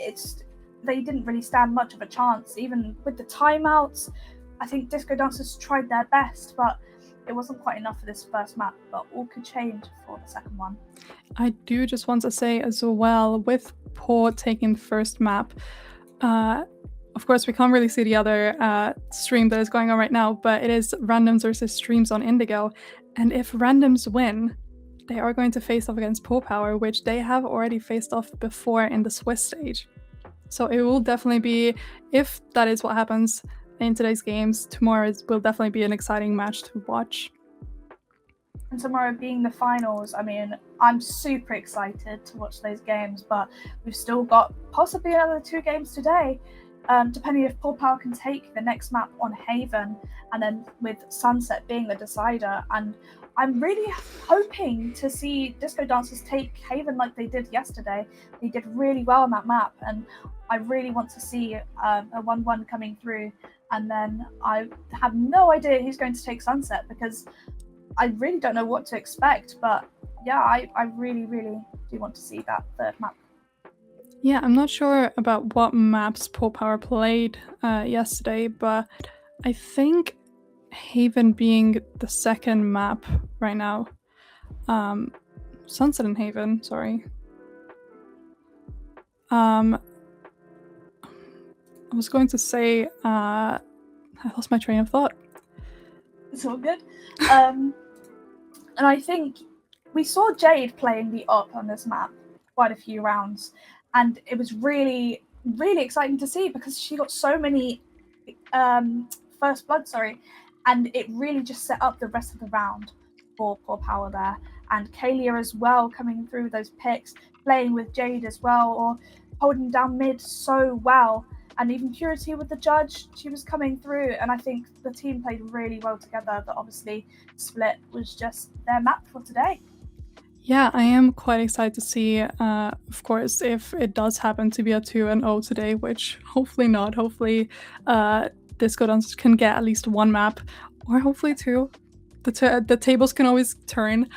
they didn't really stand much of a chance, even with the timeouts. I think Discodancers tried their best, but it wasn't quite enough for this first map, but all could change for the second one. I do just want to say as well, with Paw taking the first map, of course we can't really see the other stream that is going on right now, but it is Randoms versus Streams on Indigo, and if Randoms win, they are going to face off against PawPower, which they have already faced off before in the Swiss stage. So it will definitely be, if that is what happens in today's games, tomorrow will definitely be an exciting match to watch. and tomorrow being the finals, I mean, I'm super excited to watch those games, but we've still got possibly another 2 games today, depending if PawPower can take the next map on Haven, and then with Sunset being the decider. And I'm really hoping to see Disco Dancers take Haven like they did yesterday. They did really well on that map, and I really want to see a 1-1 coming through. And then I have no idea who's going to take Sunset, because I really don't know what to expect. But yeah, I really, really do want to see that third map. Yeah, I'm not sure about what maps PawPower played yesterday, but I think Haven being the second map right now. Sunset and Haven, sorry. I was going to say, I lost my train of thought. It's all good. And I think we saw Jade playing the op on this map quite a few rounds, and it was really, really exciting to see, because she got so many first blood, and it really just set up the rest of the round for PawPower there. And Kalia as well, coming through with those picks, playing with Jade as well, or holding down mid so well. And even Purity with the judge, she was coming through, and I think the team played really well together. But obviously, Split was just their map for today. Yeah, I am quite excited to see, of course, if it does happen to be a 2-0 today, which hopefully not. Hopefully, Discodance can get at least 1 map, or hopefully 2. The tables can always turn.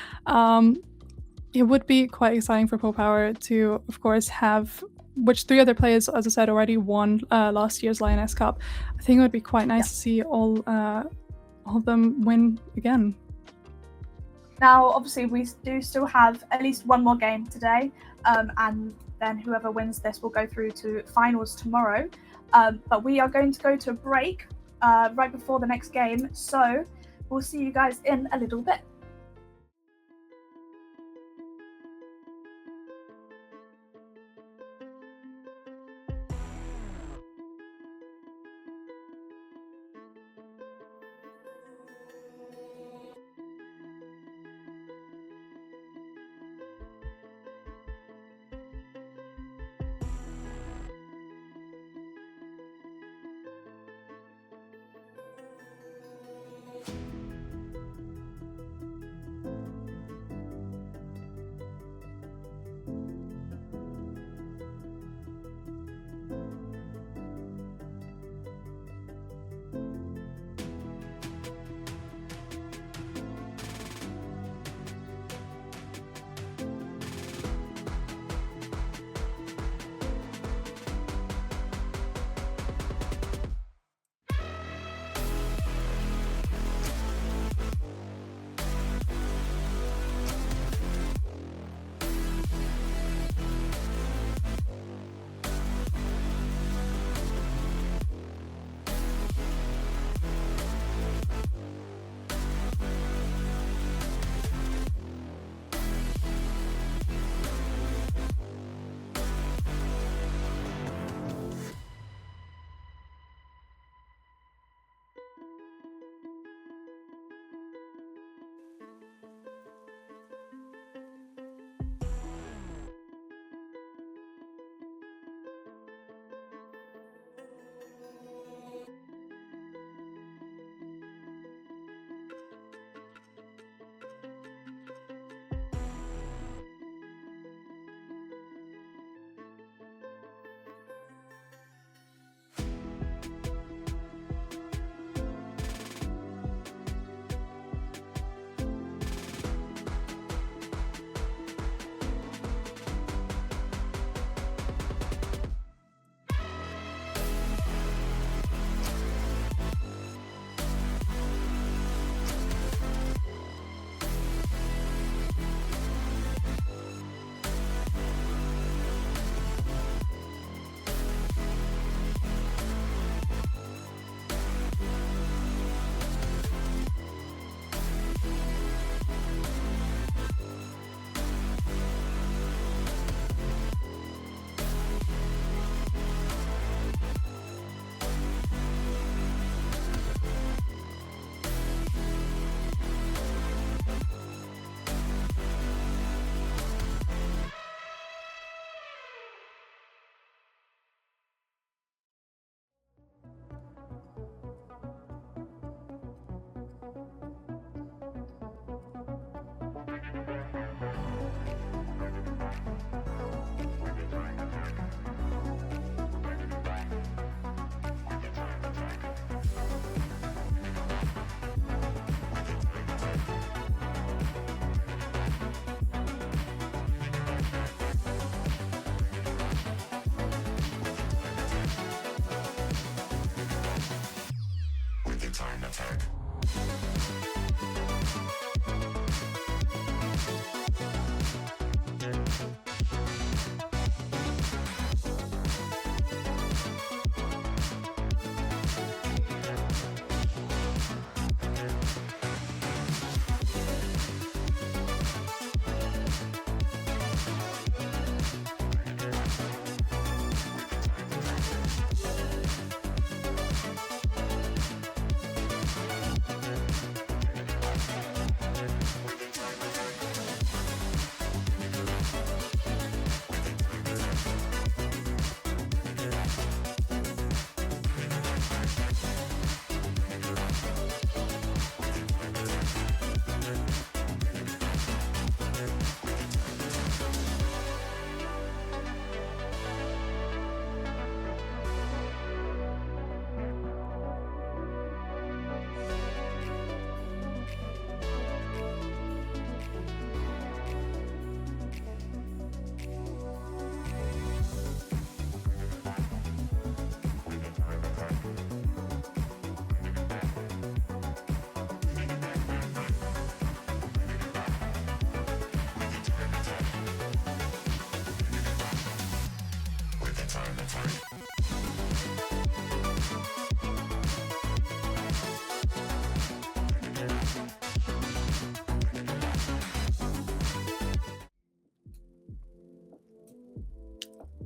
It would be quite exciting for PawPower to, of course, have, which 3 other players, as I said, already won last year's Lioness Cup. I think it would be quite nice to see all of them win again. Now, obviously, we do still have at least 1 more game today, and then whoever wins this will go through to finals tomorrow. But we are going to go to a break right before the next game, so we'll see you guys in a little bit.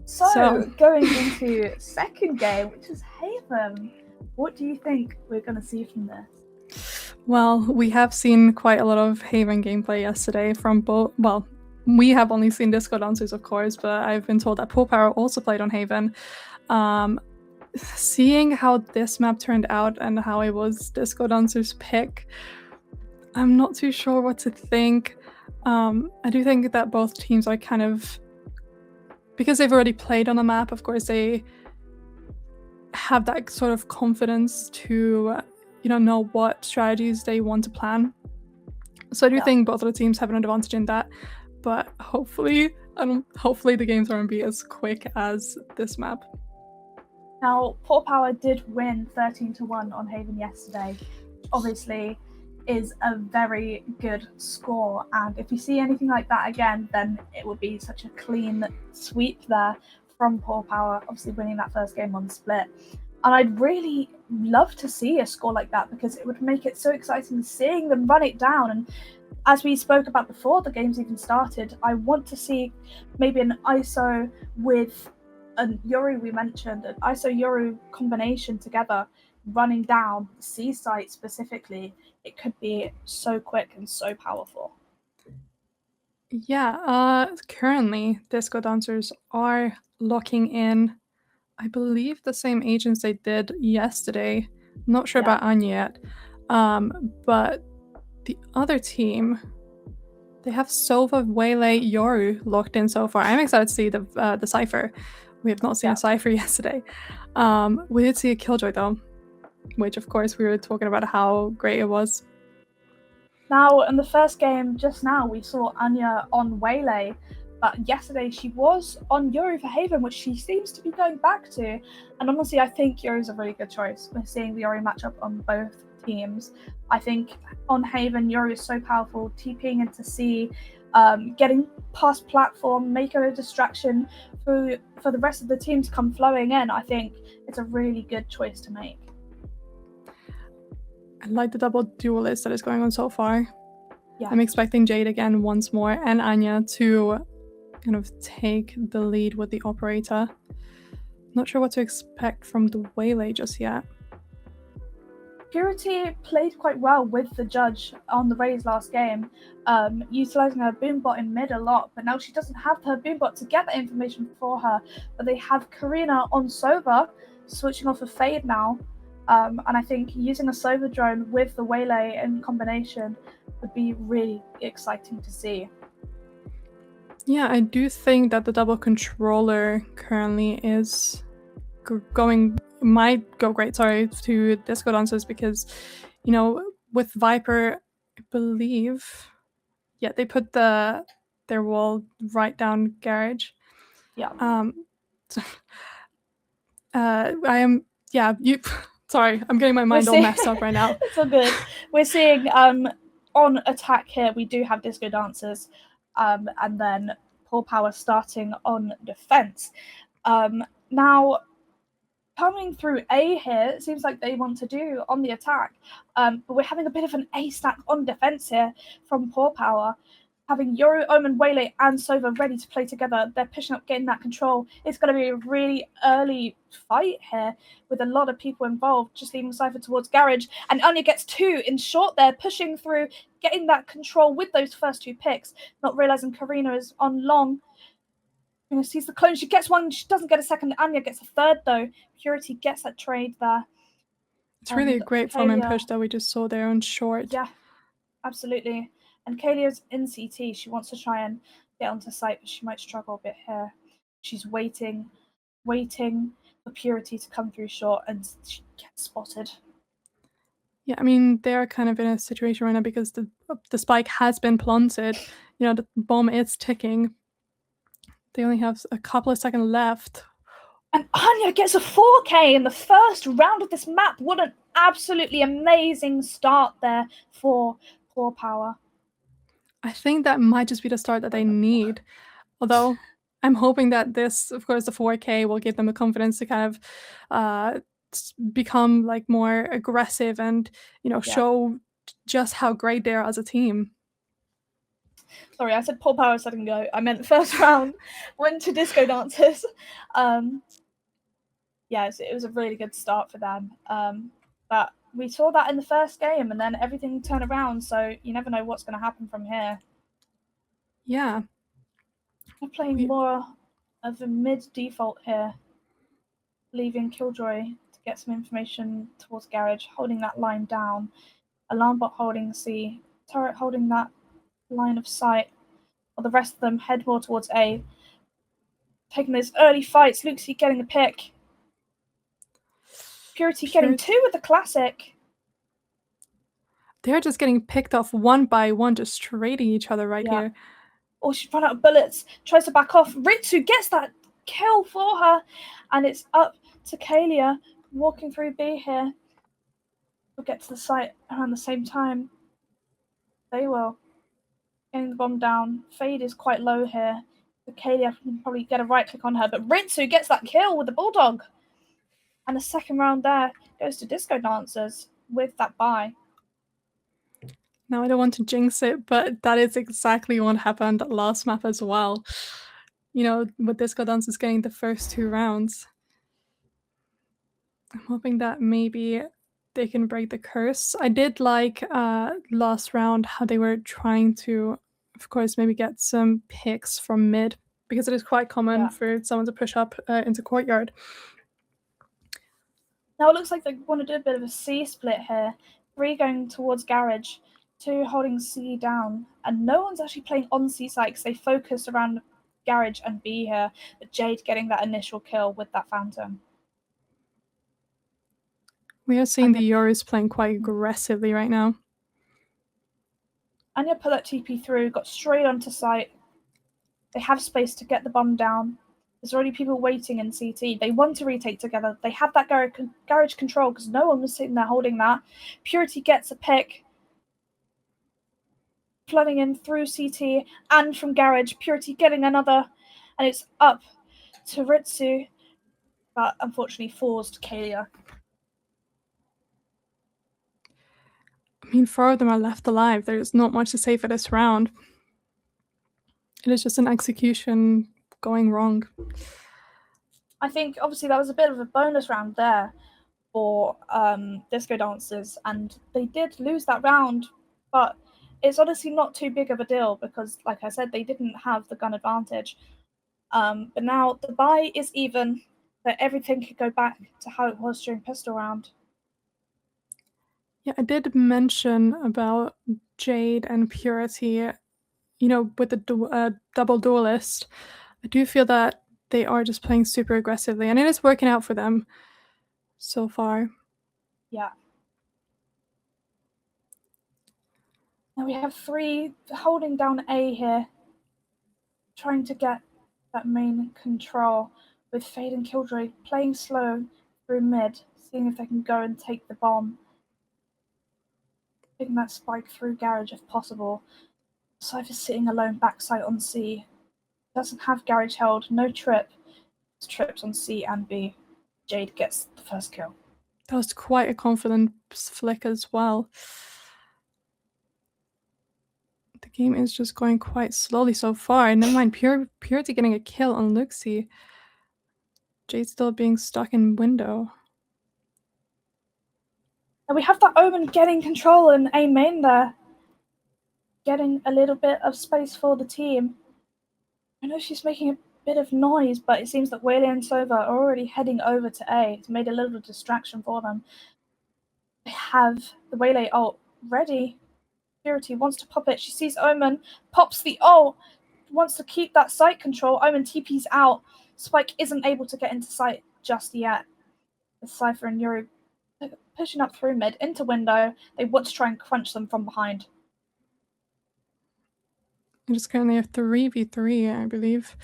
So going into second game, which is Haven, what do you think we're going to see from this? Well, we have seen quite a lot of Haven gameplay yesterday from both. Well, we have only seen Discodance2000, of course, but I've been told that PawPower also played on Haven. Seeing how this map turned out and how it was Discodance2000's pick, I'm not too sure what to think. I do think that both teams are kind of, because they've already played on the map, of course, they have that sort of confidence to, know what strategies they want to plan. So I do think both of the teams have an advantage in that, but hopefully the games won't be as quick as this map. Now, PawPower did win 13-1 on Haven yesterday. Obviously, is a very good score, and if you see anything like that again, then it will be such a clean sweep there from PawPower, obviously winning that first game on split. And I'd really love to see a score like that, because it would make it so exciting seeing them run it down. And as we spoke about before the games even started, I want to see maybe an ISO with an Yoru, we mentioned, an ISO-Yoru combination together, running down the C site specifically. It could be so quick and so powerful. Yeah, currently Discodance2000 are locking in, I believe, the same agents they did yesterday. Not sure about Anya yet. But the other team, they have Sova, Waylay, Yoru locked in so far. I'm excited to see the Cypher. We have not seen a Cypher yesterday. We did see a Killjoy though, which of course we were talking about how great it was. Now, in the first game just now, we saw Anya on Waylay, but yesterday she was on Yoru for Haven, which she seems to be going back to. And honestly, I think Yoru's a really good choice. We're seeing the Yoru matchup on both teams. I think on Haven, Yoru is so powerful, TPing into C, getting past platform, make her a distraction for the rest of the team to come flowing in. I think it's a really good choice to make. I like the double duelist that is going on so far. Yeah. I'm expecting Jade again once more and Anya to kind of take the lead with the operator. Not sure what to expect from the Waylay just yet. Purity played quite well with the judge on the Rays last game, utilizing her boombot in mid a lot, but now she doesn't have her boombot to get that information for her. But they have Karina on Sova, switching off a Fade now, and I think using a Sova drone with the Waylay in combination would be really exciting to see. Yeah, I do think that the double controller currently is might go great, to Discodance2000, because, with Viper, I believe, they put their wall right down garage. Yeah. Sorry, I'm getting my mind all messed up right now. It's all good. We're seeing on attack here, we do have Discodance2000, and then PawPower starting on defense. Now, coming through A here, it seems like they want to do on the attack, but we're having a bit of an A stack on defense here from PawPower. Having Yoru, Omen, Waylay, and Sova ready to play together. They're pushing up, getting that control. It's going to be a really early fight here with a lot of people involved, just leaving Cypher towards garage. And Anya gets 2 in short there, pushing through, getting that control with those first 2 picks, not realizing Karina is on long. Sees the clone. She gets 1. She doesn't get a second. Anya gets a 3rd, though. Purity gets that trade there. It's really a great front-end push that we just saw there on short. Yeah, absolutely. And Kalia's in CT. She wants to try and get onto site, but she might struggle a bit here. She's waiting for Purity to come through short, and she gets spotted. Yeah, I mean, they're kind of in a situation right now because the spike has been planted. The bomb is ticking. They only have a couple of seconds left. And Anya gets a 4K in the first round of this map. What an absolutely amazing start there for PawPower. I think that might just be the start that they need. Although I'm hoping that this, of course, the 4K will give them the confidence to kind of become like more aggressive and, show just how great they are as a team. Sorry, I said PawPower a second ago. I meant the first round went to Disco Dancers. Yes, it was a really good start for them. But we saw that in the first game, and then everything turned around. So you never know what's going to happen from here. Yeah. We're playing more of a mid default here, leaving Killjoy to get some information towards Garage, holding that line down. Alarmbot holding C, Turret holding that line of sight, while the rest of them head more towards A. Taking those early fights, Luxie getting the pick. Purity getting 2 with the classic. They're just getting picked off one by one, just trading each other here. Oh, she's run out of bullets. Tries to back off. Ritsu gets that kill for her. And it's up to Kalia walking through B here. We'll get to the site around the same time. They will. Getting the bomb down. Fade is quite low here. So Kalia can probably get a right click on her. But Ritsu gets that kill with the Bulldog. And the second round there goes to Disco Dancers with that buy. Now, I don't want to jinx it, but that is exactly what happened last map as well. You know, with Disco Dancers getting the first 2 rounds. I'm hoping that maybe they can break the curse. I did like last round how they were trying to, of course, maybe get some picks from mid, because it is quite common for someone to push up into courtyard. Now it looks like they want to do a bit of a C split here. 3 going towards Garage, 2 holding C down, and no one's actually playing on C side because they focused around Garage and B here, but Jade getting that initial kill with that Phantom. We are seeing the Yoris playing quite aggressively right now. Anya put that TP through, got straight onto site. They have space to get the bomb down. There's already people waiting in CT. They want to retake together. They have that garage control because no one was sitting there holding that. Purity gets a pick. Flooding in through CT and from Garage. Purity getting another. And it's up to Ritsu. But unfortunately falls to Kalia. I mean, 4 of them are left alive. There's not much to say for this round. It is just an execution going wrong. I think obviously that was a bit of a bonus round there for Disco Dancers, and they did lose that round, but it's honestly not too big of a deal because, like I said, they didn't have the gun advantage. But now the buy is even, that everything could go back to how it was during pistol round. Yeah, I did mention about Jade and Purity, you know, with the double duelist. I do feel that they are just playing super aggressively, and it is working out for them so far. Yeah. Now we have 3 holding down A here, trying to get that main control with Fade and Killjoy playing slow through mid, seeing if they can go and take the bomb. Taking that spike through Garage if possible. Cypher's sitting alone backside on C. Doesn't have Garage held, no trip. It's trips on C and B. Jade gets the first kill. That was quite a confident flick as well. The game is just going quite slowly so far. Never mind, Purity getting a kill on Luxie. Jade still being stuck in window. And we have that Omen getting control in A main there. Getting a little bit of space for the team. I know she's making a bit of noise, but it seems that Whaley and Sova are already heading over to A. It's made a little distraction for them. They have the Whaley ult ready. Purity wants to pop it. She sees Omen, pops the ult, wants to keep that site control. Omen TP's out. Spike isn't able to get into site just yet. With Cypher and Yuri pushing up through mid into window. They want to try and crunch them from behind. It's currently a 3v3, I believe.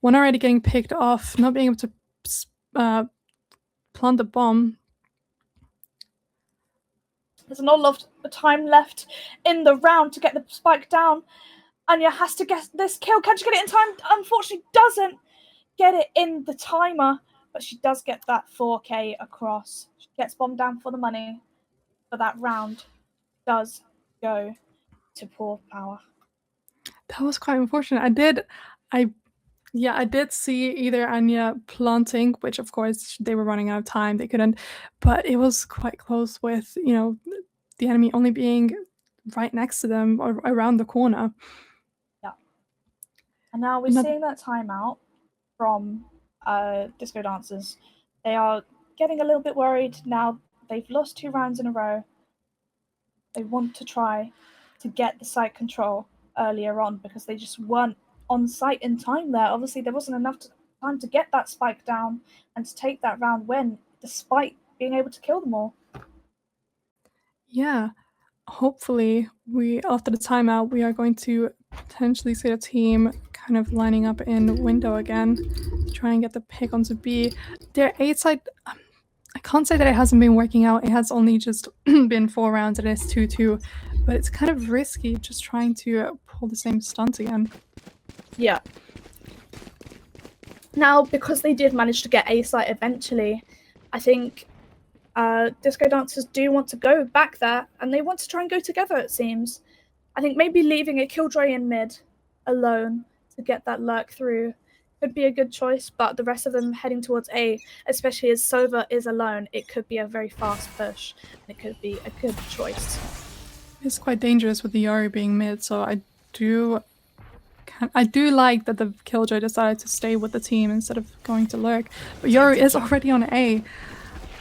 One already getting picked off, not being able to plant the bomb. There's not a lot of time left in the round to get the spike down. Anya has to get this kill. Can she get it in time? Unfortunately, doesn't get it in the timer, but she does get that 4K across. She gets bombed down for the money, but that round does go to PawPower. That was quite unfortunate. I did see either Anya planting, which of course they were running out of time, they couldn't, but it was quite close with, the enemy only being right next to them or around the corner. And now we're seeing that timeout from Disco Dancers. They are getting a little bit worried now. They've lost 2 rounds in a row. They want to try to get the site control earlier on because they just weren't on site in time there. Obviously, there wasn't enough time to get that spike down and to take that round win, despite being able to kill them all. Yeah, hopefully after the timeout, we are going to potentially see the team kind of lining up in window again, try and get the pick onto B. Their A side, I can't say that it hasn't been working out. It has only just been 4 rounds and it's 2-2, but it's kind of risky just trying to pull the same stunt again. Yeah. Now, because they did manage to get A site eventually, I think Disco Dancers do want to go back there, and they want to try and go together, it seems. I think maybe leaving a Killjoy in mid alone to get that lurk through could be a good choice, but the rest of them heading towards A, especially as Sova is alone, it could be a very fast push, and it could be a good choice. It's quite dangerous with the Yari being mid, so I do like that the Killjoy decided to stay with the team instead of going to lurk. But Yoru is already on A.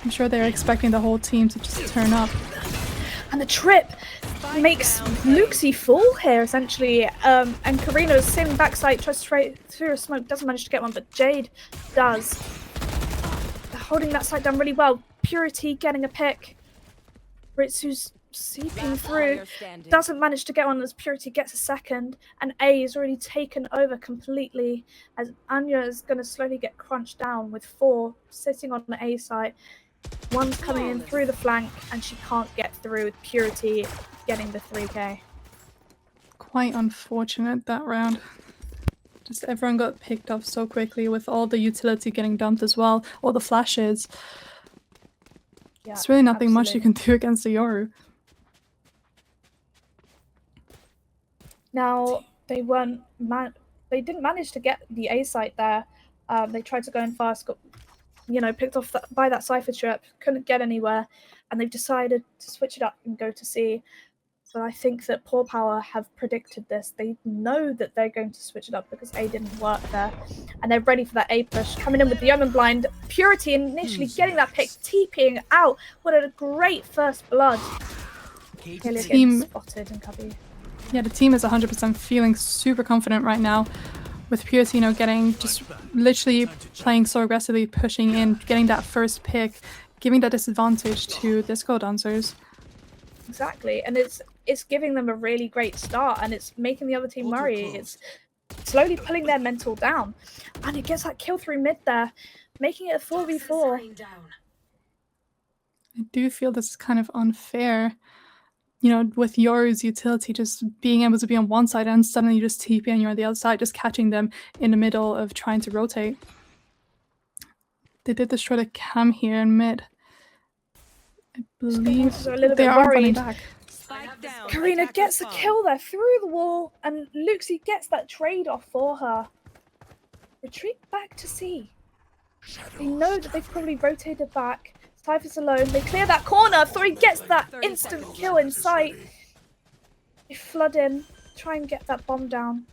I'm sure they're expecting the whole team to just turn up. And the trip makes Luxie fall here, essentially. And Karina's same backside tries to straight through a smoke, doesn't manage to get one, but Jade does. They're holding that side down really well. Purity getting a pick. Ritsu's seeping through, doesn't manage to get one as Purity gets a second, and A is already taken over completely as Anya is going to slowly get crunched down with 4 sitting on the A side. One's coming in through the flank and she can't get through with Purity getting the 3k. Quite unfortunate that round. Just everyone got picked off so quickly with all the utility getting dumped as well, all the flashes. Yeah, there's really nothing much you can do against the Yoru. Now, they didn't manage to get the A site there. They tried to go in fast, got picked off by that Cypher trip, couldn't get anywhere, and they've decided to switch it up and go to C. But I think that PawPower have predicted this. They know that they're going to switch it up because A didn't work there, and they're ready for that A push. Coming in with the Omen Blind, Purity initially getting that pick, TPing out. What a great first blood. Team spotted and Cubby. Yeah, the team is 100% feeling super confident right now with Purity, getting just literally playing so aggressively, pushing in, getting that first pick, giving that disadvantage to Disco Dancers. Exactly, and it's giving them a really great start, and it's making the other team worry. It's slowly pulling their mental down, and it gets that kill through mid there, making it a 4v4. I do feel this is kind of unfair. With Yoru's utility just being able to be on one side and suddenly you just TP and you're on the other side, just catching them in the middle of trying to rotate. They did destroy the cam here in mid. I believe they are running back. Karina gets a kill there through the wall, and Luxie gets that trade off for her. Retreat back to C. They know that they've probably rotated back. Cypher's alone. They clear that corner. Thori gets that instant kill in sight. They flood in, try and get that bomb down.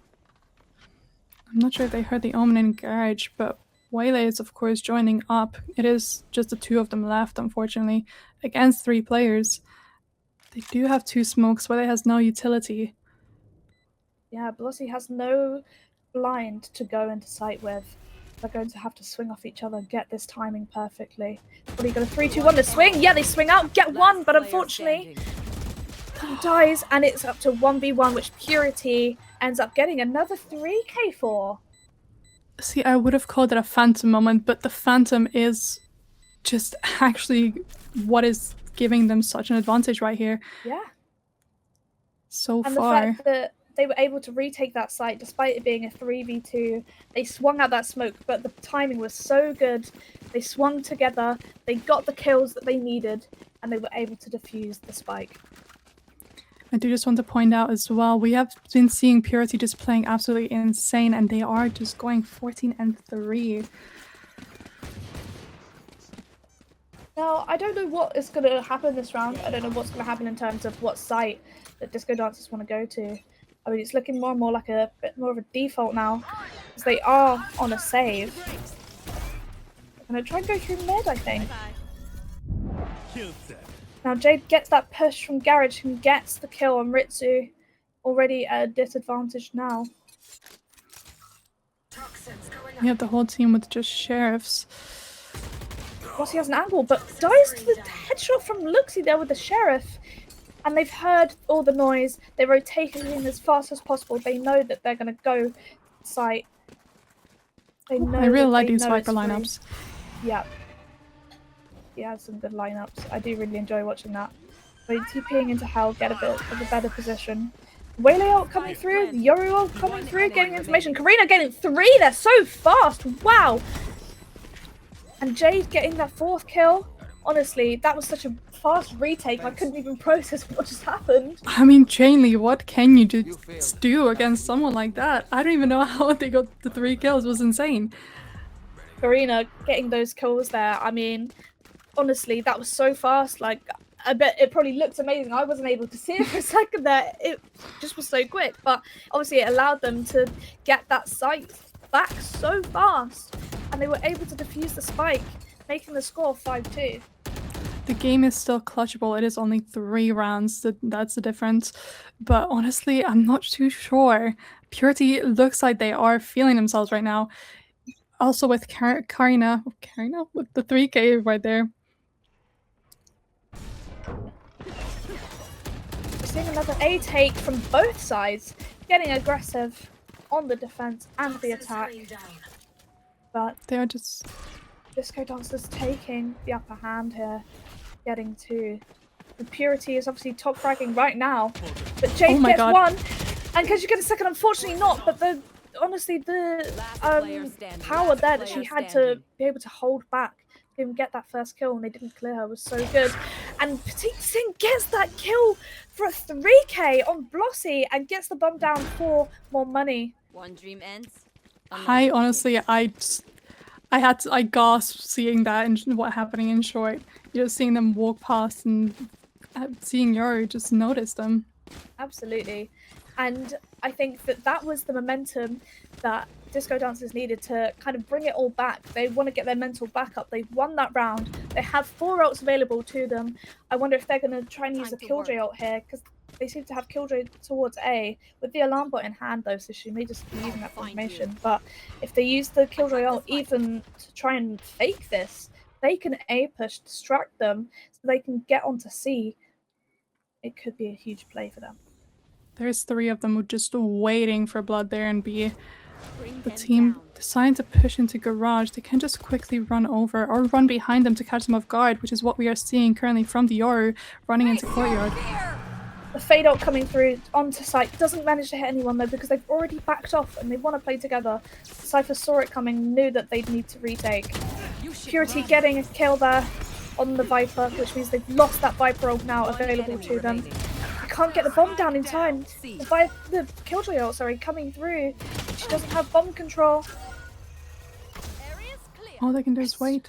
I'm not sure if they heard the Omen in garage, but Waylay is of course joining up. It is just the 2 of them left, unfortunately, against 3 players. They do have 2 smokes. Waylay has no utility. Yeah, Blossie has no blind to go into sight with. They're going to have to swing off each other and get this timing perfectly. Probably got a 3-2-1 to swing. Yeah, they swing out, get one, but unfortunately he dies, and it's up to 1v1, which Purity ends up getting another 3k for. See, I would have called it a phantom moment, but the phantom is just actually what is giving them such an advantage right here. Yeah. So and far. The fact that they were able to retake that site despite it being a 3v2. They swung out that smoke, but the timing was so good. They swung together, they got the kills that they needed, and they were able to defuse the spike. I do just want to point out as well, we have been seeing Purity just playing absolutely insane, and they are just going 14-3. Now, I don't know what is going to happen this round. I don't know what's going to happen in terms of what site that Disco Dancers want to go to. I mean, it's looking more and more like a bit more of a default now, because they are on a save. I'm going to try and go through mid, I think. Now, Jade gets that push from Garage and gets the kill on Ritsu. Already at a disadvantage now. You have the whole team with just sheriffs. Bossy has an angle, but dies to the headshot from Luxie there with the sheriff. And they've heard all the noise. They're rotating in as fast as possible. They know that they're going to go site. They know I really like they these know Viper it's free. lineups. Yeah. He has some good lineups. I do really enjoy watching that. So TPing into hell, get a bit of a better position. Waylay ult coming through, Yoru ult coming through, getting information. Karina getting 3, they're so fast, wow! And Jade getting that 4th kill. Honestly, that was such a fast retake, I couldn't even process what just happened. I mean, Chainly, what can you just do against someone like that? I don't even know how they got the 3 kills, it was insane. Karina getting those kills there, I mean, honestly, that was so fast, like, I bet it probably looked amazing. I wasn't able to see it for a second there. It just was so quick. But obviously it allowed them to get that site back so fast. And they were able to defuse the spike, making the score 5-2. The game is still clutchable. It is only 3 rounds. That's the difference. But honestly, I'm not too sure. Purity looks like they are feeling themselves right now. Also with Karina with the 3K right there. We're seeing another A take from both sides, getting aggressive on the defense and the attack. But They are just... Disco Dancers taking the upper hand here, getting 2. The Purity is obviously top fragging right now, but Jade gets 1, and can she get a second? Unfortunately not, but honestly the power there that she had to be able to hold back, didn't get that first kill and they didn't clear her was so good. And Petite Singh gets that kill for a 3k on Blossy and gets the bomb down for more money. One dream ends. I honestly, I gasped seeing that and what happening in short. You know, seeing them walk past and seeing Yoru just notice them. Absolutely. And I think that was the momentum that Disco Dancers needed to kind of bring it all back. They want to get their mental back up. They've won that round. They have 4 ults available to them. I wonder if they're going to try and use a Killjoy ult here, because they seem to have Killjoy towards A with the alarm bot in hand though, so she may just be using that for information. But if they use the Killjoy ult even to try and fake this, they can A push, distract them, so they can get onto C. It could be a huge play for them. There's 3 of them just waiting for blood there and B. The team deciding to push into garage. They can just quickly run over or run behind them to catch them off guard, which is what we are seeing currently from the Yoru running into courtyard. The fade ult coming through onto site doesn't manage to hit anyone though because they've already backed off and they want to play together. Cypher saw it coming, knew that they'd need to retake. Purity getting a kill there on the Viper, which means they've lost that Viper ult now available to them. Can't get the bomb down in time. The Killjoy ult, sorry, coming through. She doesn't have bomb control. All they can do is wait.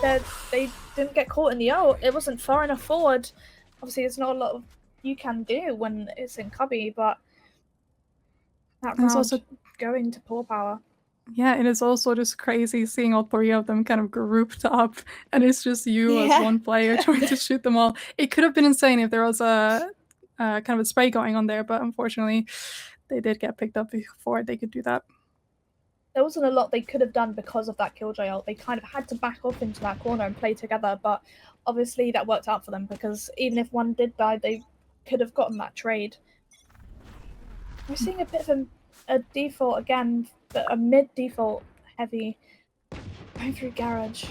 They didn't get caught in the ult. It wasn't far enough forward. Obviously, there's not a lot you can do when it's in cubby, but that round also going to PawPower. Yeah, it is also just crazy seeing all 3 of them kind of grouped up, and it's just you as one player trying to shoot them all. It could have been insane if there was a kind of a spray going on there, but unfortunately, they did get picked up before they could do that. There wasn't a lot they could have done because of that Killjoy ult. They kind of had to back off into that corner and play together, but obviously that worked out for them because even if one did die, they could have gotten that trade. We're seeing a bit of a default again, but a mid-default heavy going through garage.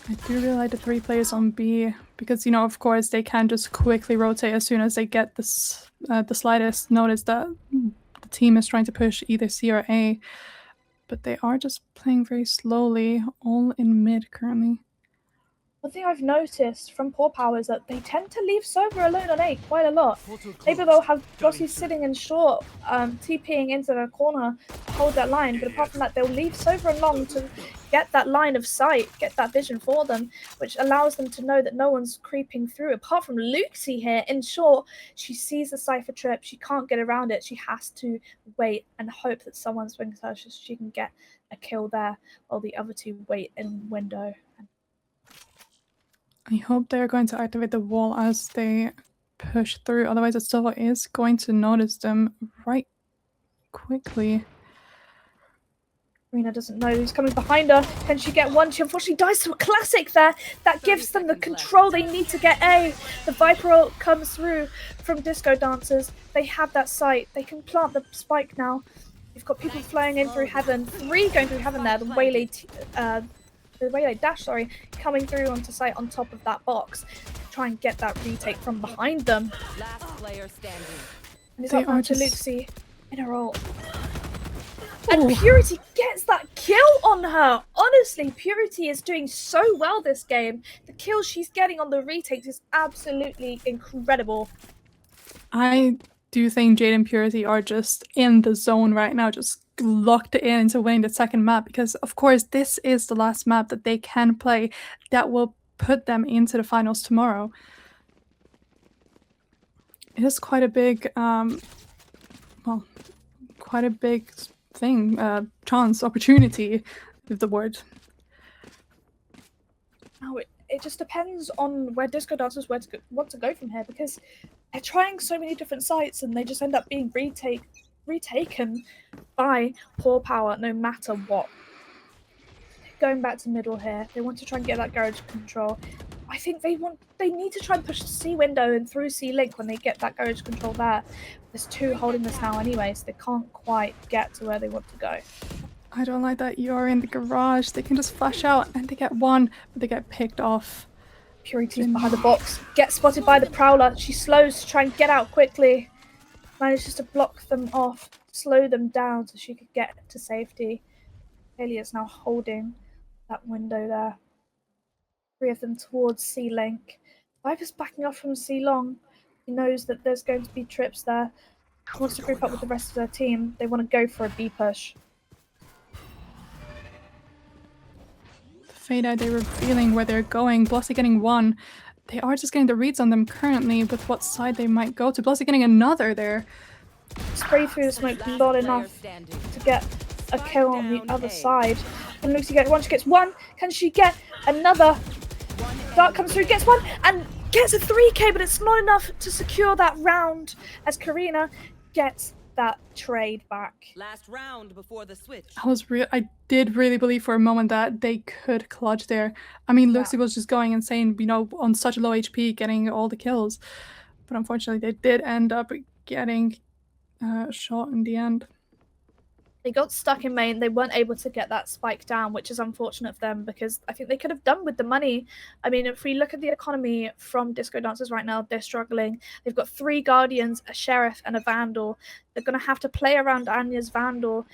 I do really like the 3 players on B because, you know, of course, they can just quickly rotate as soon as they get this the slightest notice that the team is trying to push either C or A. But they are just playing very slowly, all in mid currently. One thing I've noticed from PawPower is that they tend to leave Sova alone on A quite a lot. Maybe they'll have Blossy sitting in short, TPing into the corner to hold that line, but apart from that, they'll leave Sova and Long to get that line of sight, get that vision for them, which allows them to know that no one's creeping through. Apart from Luxie here, in short, she sees the Cypher trip, she can't get around it, she has to wait and hope that someone swings her so she can get a kill there, while the other two wait in window. I hope they're going to activate the wall as they push through, otherwise Silva is going to notice them right quickly. Karina doesn't know who's coming behind her. Can she get one? She unfortunately dies to a classic there. That gives them the control they need to get A. The Viper ult comes through from Disco Dancers. They have that sight. They can plant the spike now. You've got people flying in through heaven. 3 going through heaven there. The Waylay dash, coming through onto site on top of that box. Try and get that retake from behind them. Last player standing. And it's up now to Luxie in a roll. And Purity gets that kill on her. Honestly, Purity is doing so well this game. The kills she's getting on the retakes is absolutely incredible. I do think Jade and Purity are just in the zone right now, just locked in into winning the second map, because of course this is the last map that they can play that will put them into the finals tomorrow. It is quite a big quite a big thing, chance, opportunity is the word. Now it just depends on where Disco Dancers want to go from here, because they're trying so many different sites and they just end up being retaken by PawPower no matter what. Going back to middle here, they want to try and get that garage control. I think they need to try and push the C window and through C link when they get that garage control there. There's 2 holding this now anyway, so they can't quite get to where they want to go. I don't like that you're in the garage. They can just flash out and they get one, but they get picked off. Purity's behind the box. Gets spotted by the Prowler. She slows to try and get out quickly. Manages to block them off, slow them down so she could get to safety. Alia's now holding that window there. 3 of them towards C-Link. Viper's backing off from C-Long. He knows that there's going to be trips there. He wants to group up with the rest of their team. They want to go for a B push. The Fade Out, they're revealing where they're going. Blossy getting 1. They are just getting the reads on them currently with what side they might go to. Blossy getting another there. Spray through the smoke, not enough to get a kill on the other side. And Luxie gets 1, she gets 1. Can she get another? Dark comes through, gets 1, and gets a 3k, but it's not enough to secure that round as Karina gets that trade back. Last round before the switch. I did really believe for a moment that they could clutch there. I mean, Luxie was just going insane, you know, on such low HP, getting all the kills. But unfortunately, they did end up getting shot in the end. They got stuck in main. They weren't able to get that spike down, which is unfortunate for them because I think they could have done with the money. I mean, if we look at the economy from Disco Dancers right now, they're struggling. They've got 3 Guardians, a Sheriff, and a Vandal. They're going to have to play around Anya's Vandal,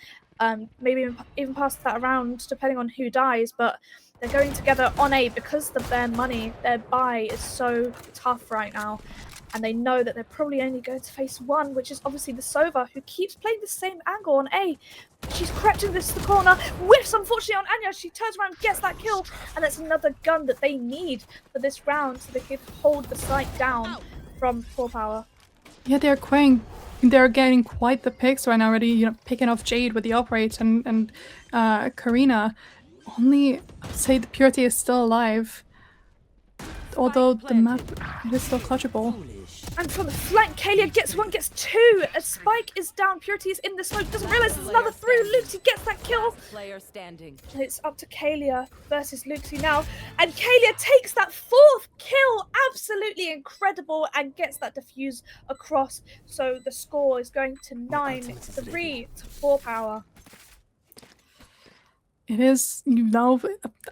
maybe even pass that around depending on who dies, but they're going together on A because of their money. Their buy is so tough right now. And they know that they're probably only going to face 1, which is obviously the Sova, who keeps playing the same angle on A. She's crept into the corner, whiffs unfortunately on Anya. She turns around, gets that kill, and that's another gun that they need for this round so they can hold the site down from PawPower. Yeah, they're getting quite the picks right now already, you know, picking off Jade with the upright and Karina. Only, I'd say the Purity is still alive. Although the map, it is still clutchable. And from the flank, Kalia gets 1, gets 2. A spike is down. Purity is in the smoke. Doesn't realize there's another through. Luxie gets that kill. Player standing. And it's up to Kalia versus Luxie now. And Kalia takes that 4th kill. Absolutely incredible. And gets that defuse across. So the score is going to 9-3 to PawPower. It is, you know,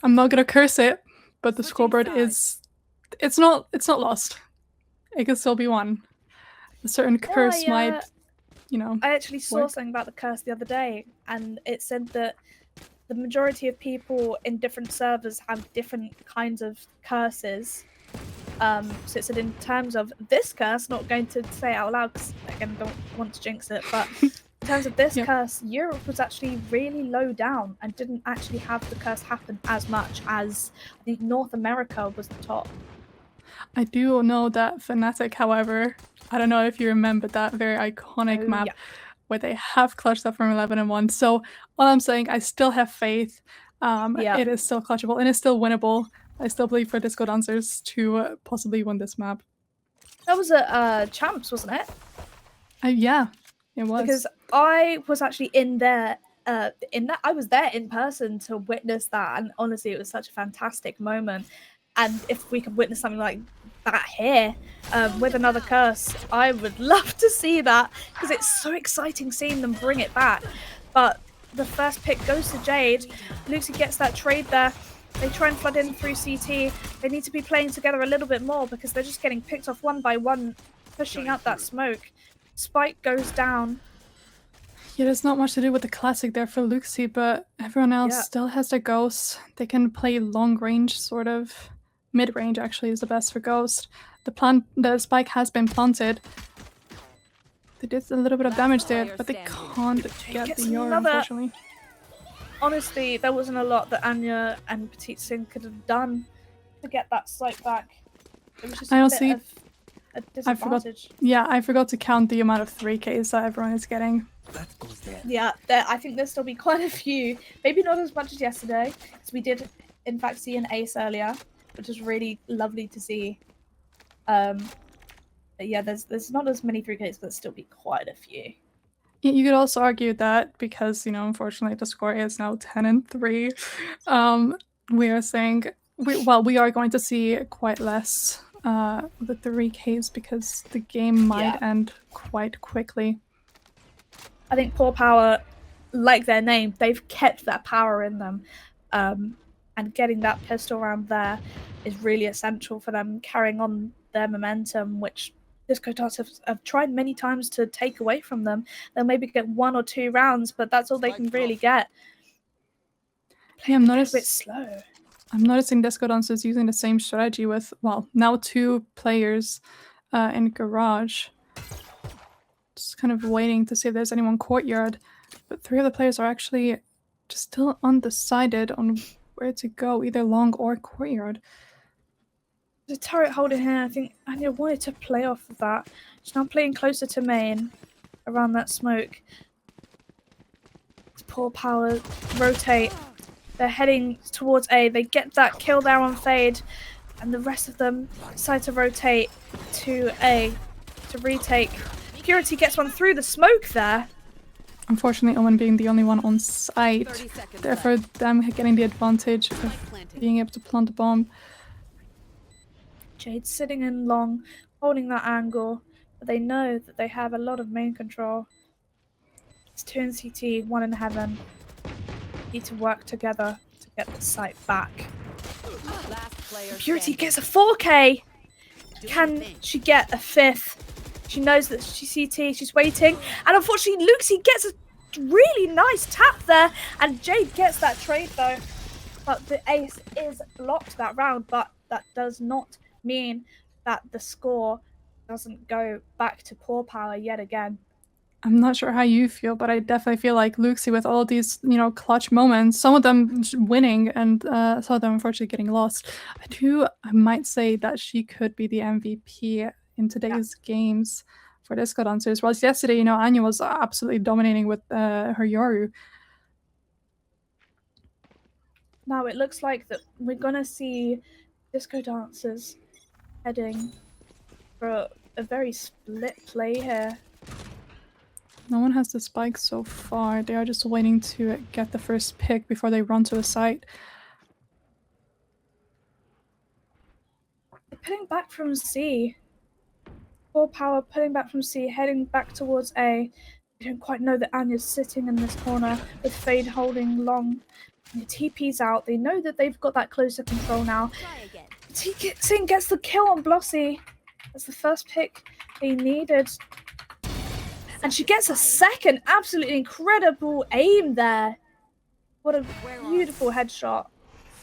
I'm not going to curse it, but the scoreboard is... It's not lost. It can still be won. A certain curse might, you know. I actually saw something about the curse the other day, and it said that the majority of people in different servers have different kinds of curses. So it's in terms of this curse, not going to say it out loud because again, don't want to jinx it, but in terms of this curse, Europe was actually really low down and didn't actually have the curse happen as much as I think North America was the top. I do know that Fnatic, however, I don't know if you remember that very iconic map where they have clutched up from 11-1. So all I'm saying, I still have faith. It is still clutchable and it's still winnable. I still believe for Disco Dancers to possibly win this map. That was at Champs, wasn't it? Yeah, it was. Because I was actually in there. I was there in person to witness that, and honestly, it was such a fantastic moment. And if we could witness something like that here with another curse, I would love to see that because it's so exciting seeing them bring it back. But the first pick goes to Jade. Lucy gets that trade there. They try and flood in through CT. They need to be playing together a little bit more because they're just getting picked off one by one, pushing up that smoke. Spike goes down. Yeah, there's not much to do with the classic there for Luxie, but everyone else still has their Ghost. They can play long range, sort of. Mid-range actually is the best for Ghost. The spike has been planted. They did a little bit of damage there, but they can't get the Yoru, unfortunately. Honestly, there wasn't a lot that Anya and Petite Sin could have done to get that site back. It was just a bit of a disadvantage. I forgot to count the amount of 3Ks that everyone is getting. Yeah, I think there'll still be quite a few. Maybe not as much as yesterday, because we did, in fact, see an ace earlier, which was really lovely to see. But yeah, there's not as many 3Ks, but there'll still be quite a few. You could also argue that because, unfortunately the score is now 10-3, we are saying, we are going to see quite less the 3Ks because the game might end quite quickly. I think PawPower, like their name, they've kept that power in them. And getting that pistol round there is really essential for them carrying on their momentum, which Discodance have tried many times to take away from them. They'll maybe get 1 or 2 rounds, but that's all they can really get. Yeah, I'm a bit slow. I'm noticing Discodance is using the same strategy with, now 2 players in Garage. Just kind of waiting to see if there's anyone Courtyard. But 3 of the players are actually just still undecided on where to go, either long or Courtyard. The turret holder here, I think Anya wanted to play off of that. She's now playing closer to main around that smoke. PawPower rotate. They're heading towards A. They get that kill there on Fade, and the rest of them decide to rotate to A to retake. Purity gets one through the smoke there. Unfortunately, Omen being the only one on site, therefore them getting the advantage of being able to plant the bomb. Jade sitting in long, holding that angle, but they know that they have a lot of main control. It's 2 in CT, 1 in heaven. Need to work together to get the site back. Purity gets a 4K! Can she get a 5th? She knows that she's CT, she's waiting, and unfortunately Luxie gets a really nice tap there, and Jade gets that trade though. But the ace is blocked that round, but that does not mean that the score doesn't go back to PawPower yet again. I'm not sure how you feel, but I definitely feel like Luxie with all these, clutch moments, some of them winning and some of them unfortunately getting lost. I might say that she could be the MVP in today's games for Discodance. Whereas yesterday, Anya was absolutely dominating with her Yoru. Now it looks like that we're gonna see Discodance heading for a very split play here. No one has the spike so far. They are just waiting to get the first pick before they run to a site. They're putting back from C. PawPower putting back from C, heading back towards A. They don't quite know that Anya's sitting in this corner with Fade holding long. And the TP's out. They know that they've got that closer control now. Sin gets the kill on Blossy. That's the first pick they needed. And she gets a second. Absolutely incredible aim there. What a beautiful headshot.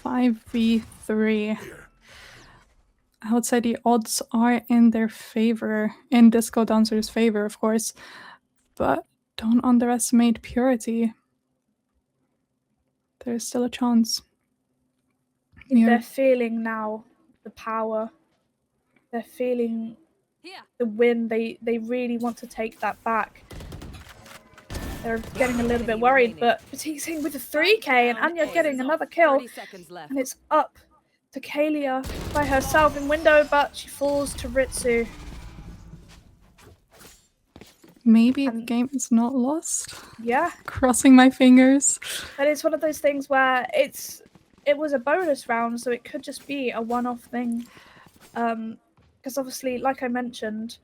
5v3. I would say the odds are in their favor, in Discodance's favor, of course, but don't underestimate Purity. There's still a chance. They're feeling now the power. They're feeling the win. They really want to take that back. They're getting a little bit worried, but Batixing with a 3k and Anya getting another kill. 30 seconds left. And it's up to Kalia by herself in window, but she falls to Ritsu. Maybe the game is not lost. Yeah. Crossing my fingers. But it's one of those things where it was a bonus round, so it could just be a one-off thing. Because obviously, like I mentioned,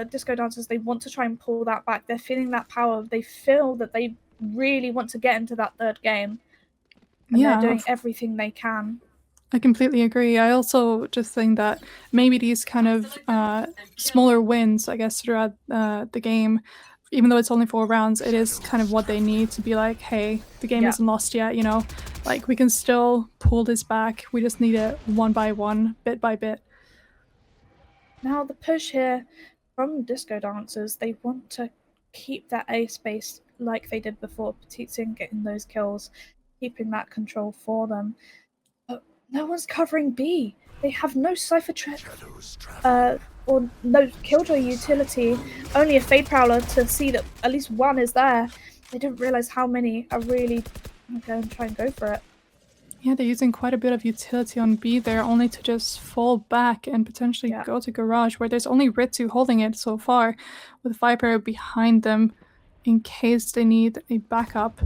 Disco Dancers, they want to try and pull that back. They're feeling that power. They feel that they really want to get into that third game. And they're doing everything they can. I completely agree. I also just think that maybe these kind of smaller wins, I guess, throughout the game, even though it's only 4 rounds, it is kind of what they need to be like, hey, the game isn't lost yet, you know? Like, we can still pull this back. We just need it one by one, bit by bit. Now the push here from Disco Dancers, they want to keep that A space like they did before. Petitsin getting those kills, keeping that control for them. But no one's covering B. They have no Cypher Trap or no Killjoy utility, only a Fade Prowler to see that at least one is there. They didn't realise how many are really going to try and go for it. Yeah, they're using quite a bit of utility on B there, only to just fall back and potentially go to Garage, where there's only Ritsu holding it so far, with Viper behind them in case they need a backup.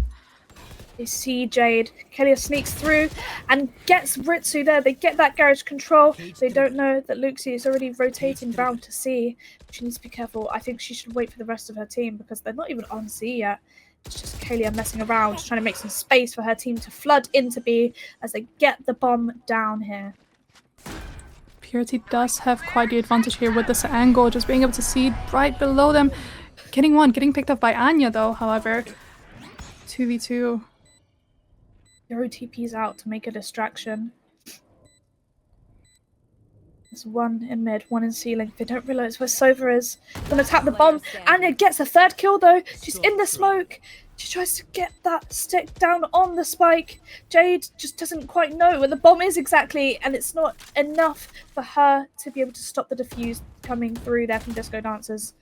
They see Jade. Kelia sneaks through and gets Ritsu there. They get that garage control. They don't know that Luxie is already rotating round to C. She needs to be careful. I think she should wait for the rest of her team because they're not even on C yet. It's just Kalia messing around, just trying to make some space for her team to flood into B as they get the bomb down here. Purity does have quite the advantage here with this angle, just being able to see right below them. Getting picked up by Anya though, however. 2v2. Yoru TP's out to make a distraction. There's one in mid, one in ceiling. They don't realise where Sova is. Gonna tap the bomb. Anya gets a 3rd kill though. She's in the smoke. She tries to get that stick down on the spike. Jade just doesn't quite know where the bomb is exactly, and it's not enough for her to be able to stop the defuse coming through there from Disco Dancers.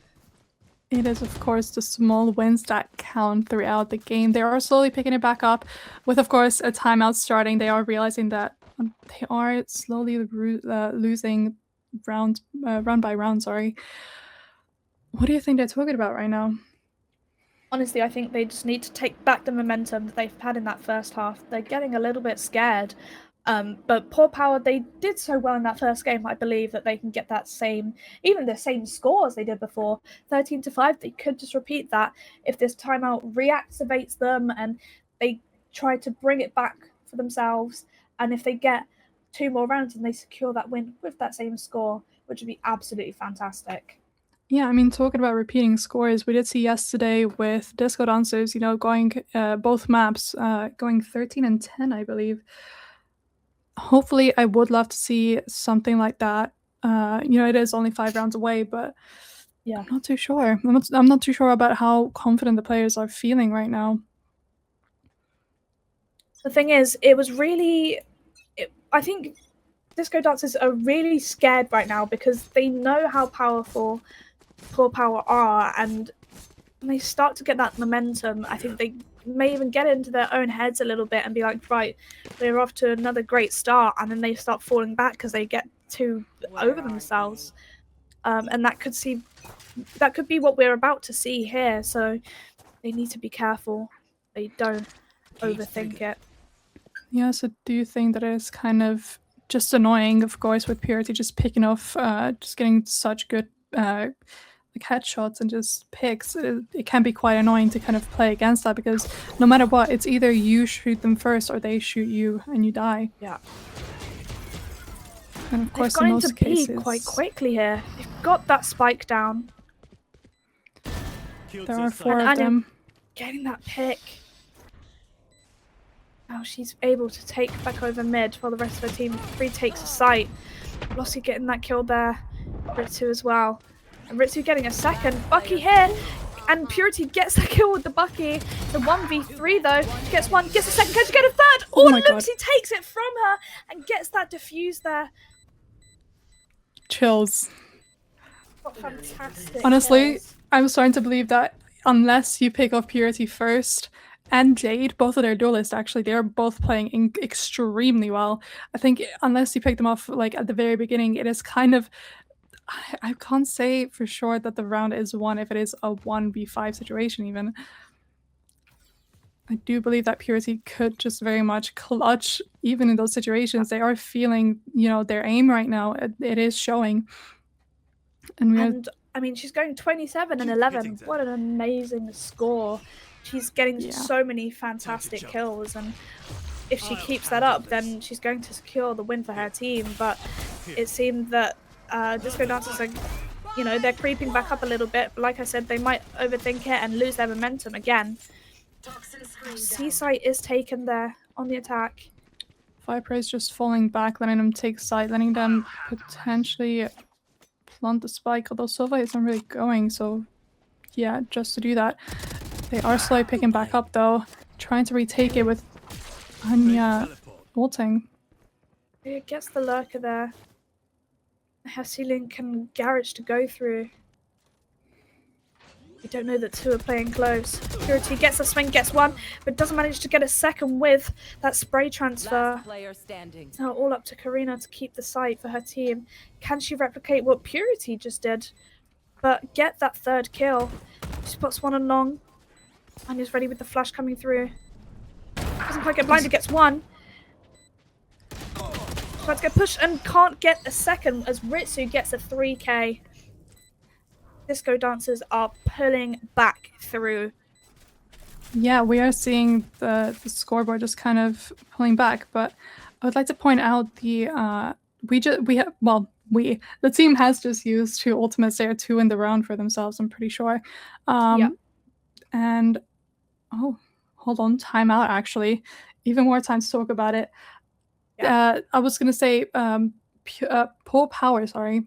It is, of course, the small wins that count throughout the game. They are slowly picking it back up with, of course, a timeout starting. They are realizing that they are slowly losing round by round, sorry. What do you think they're talking about right now? Honestly, I think they just need to take back the momentum that they've had in that first half. They're getting a little bit scared. But PawPower, they did so well in that first game, I believe that they can get that even the same score as they did before. 13-5, they could just repeat that if this timeout reactivates them and they try to bring it back for themselves. And if they get 2 more rounds and they secure that win with that same score, which would be absolutely fantastic. Yeah, I mean, talking about repeating scores, we did see yesterday with Disco Dancers, you know, going both maps, going 13-10, I believe. Hopefully, I would love to see something like that. You know, it is only 5 rounds away, but yeah, I'm not too sure. I'm not too sure about how confident the players are feeling right now. The thing is, it was really... I think Disco Dancers are really scared right now because they know how powerful PawPower are, and when they start to get that momentum, I think they may even get into their own heads a little bit and be like, right, they're off to another great start, and then they start falling back because they get too over themselves. And that could be what we're about to see here, so they need to be careful they don't overthink it. Yeah, so do you think that it's kind of just annoying, of course, with Purity just picking off, just getting such good like headshots and just picks? It can be quite annoying to kind of play against that because no matter what, it's either you shoot them first or they shoot you and you die. Yeah. And of course, they've gone in most into cases, B quite quickly here. They've got that spike down. There are 4 of them. Getting that pick. Now she's able to take back over mid while the rest of her team retakes a site. Blossy getting that kill there. Ritsu as well. And Ritsu getting a second. Bucky here. And Purity gets the kill with the Bucky. The 1v3 though. She gets one, gets a second. Can she get a third? Oh my God. Luxie takes it from her and gets that defuse there. Chills. What fantastic. Honestly, kills. I'm starting to believe that unless you pick off Purity first and Jade, both of their duelists actually, they're both playing extremely well. I think unless you pick them off like at the very beginning, it is kind of, I can't say for sure that the round is won if it is a 1v5 situation even. I do believe that Purity could just very much clutch even in those situations. They are feeling, you know, their aim right now. It is showing. And I mean, she's going 27 and 11. What an amazing score. She's getting so many fantastic kills. And if she keeps that up, then she's going to secure the win for her team. But it seemed that Discodance are, you know, they're creeping back up a little bit. But like I said, they might overthink it and lose their momentum again. Seaside is taken there on the attack. Viper is just falling back, letting them take side, letting them potentially plant the spike, although Sova isn't really going, so yeah, just to do that. They are slowly picking back up though, trying to retake it with Anya ulting. It gets the lurker there. Has Link and Garage to go through. We don't know that two are playing close. Purity gets a swing, gets one, but doesn't manage to get a second with that spray transfer. Last player standing. It's now all up to Karina to keep the site for her team. Can she replicate what Purity just did? But get that third kill. She spots one along. And is ready with the flash coming through. Doesn't quite get blinded, gets one. Tries to get pushed and can't get a second as Ritsu gets a 3k. Disco dancers are pulling back through. Yeah, we are seeing the scoreboard just kind of pulling back, but I would like to point out the team has just used 2 ultimates. They are 2 in the round for themselves, I'm pretty sure. And oh, hold on, timeout actually. Even more time to talk about it. I was gonna say PawPower, sorry,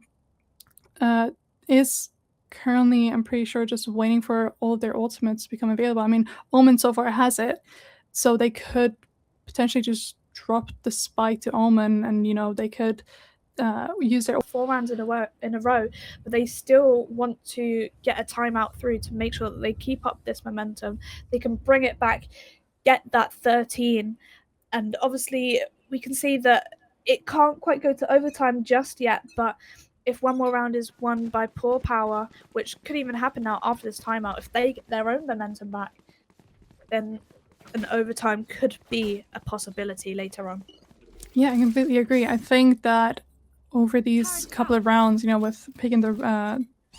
is currently, I'm pretty sure, just waiting for all of their ultimates to become available. I mean, Omen so far has it, so they could potentially just drop the spike to Omen, and you know they could use their 4 rounds in a row, but they still want to get a timeout through to make sure that they keep up this momentum. They can bring it back, get that 13, and obviously we can see that it can't quite go to overtime just yet, but if one more round is won by PawPower, which could even happen now after this timeout, if they get their own momentum back, then an overtime could be a possibility later on. Yeah, I completely agree. I think that over these couple of rounds, you know, with picking the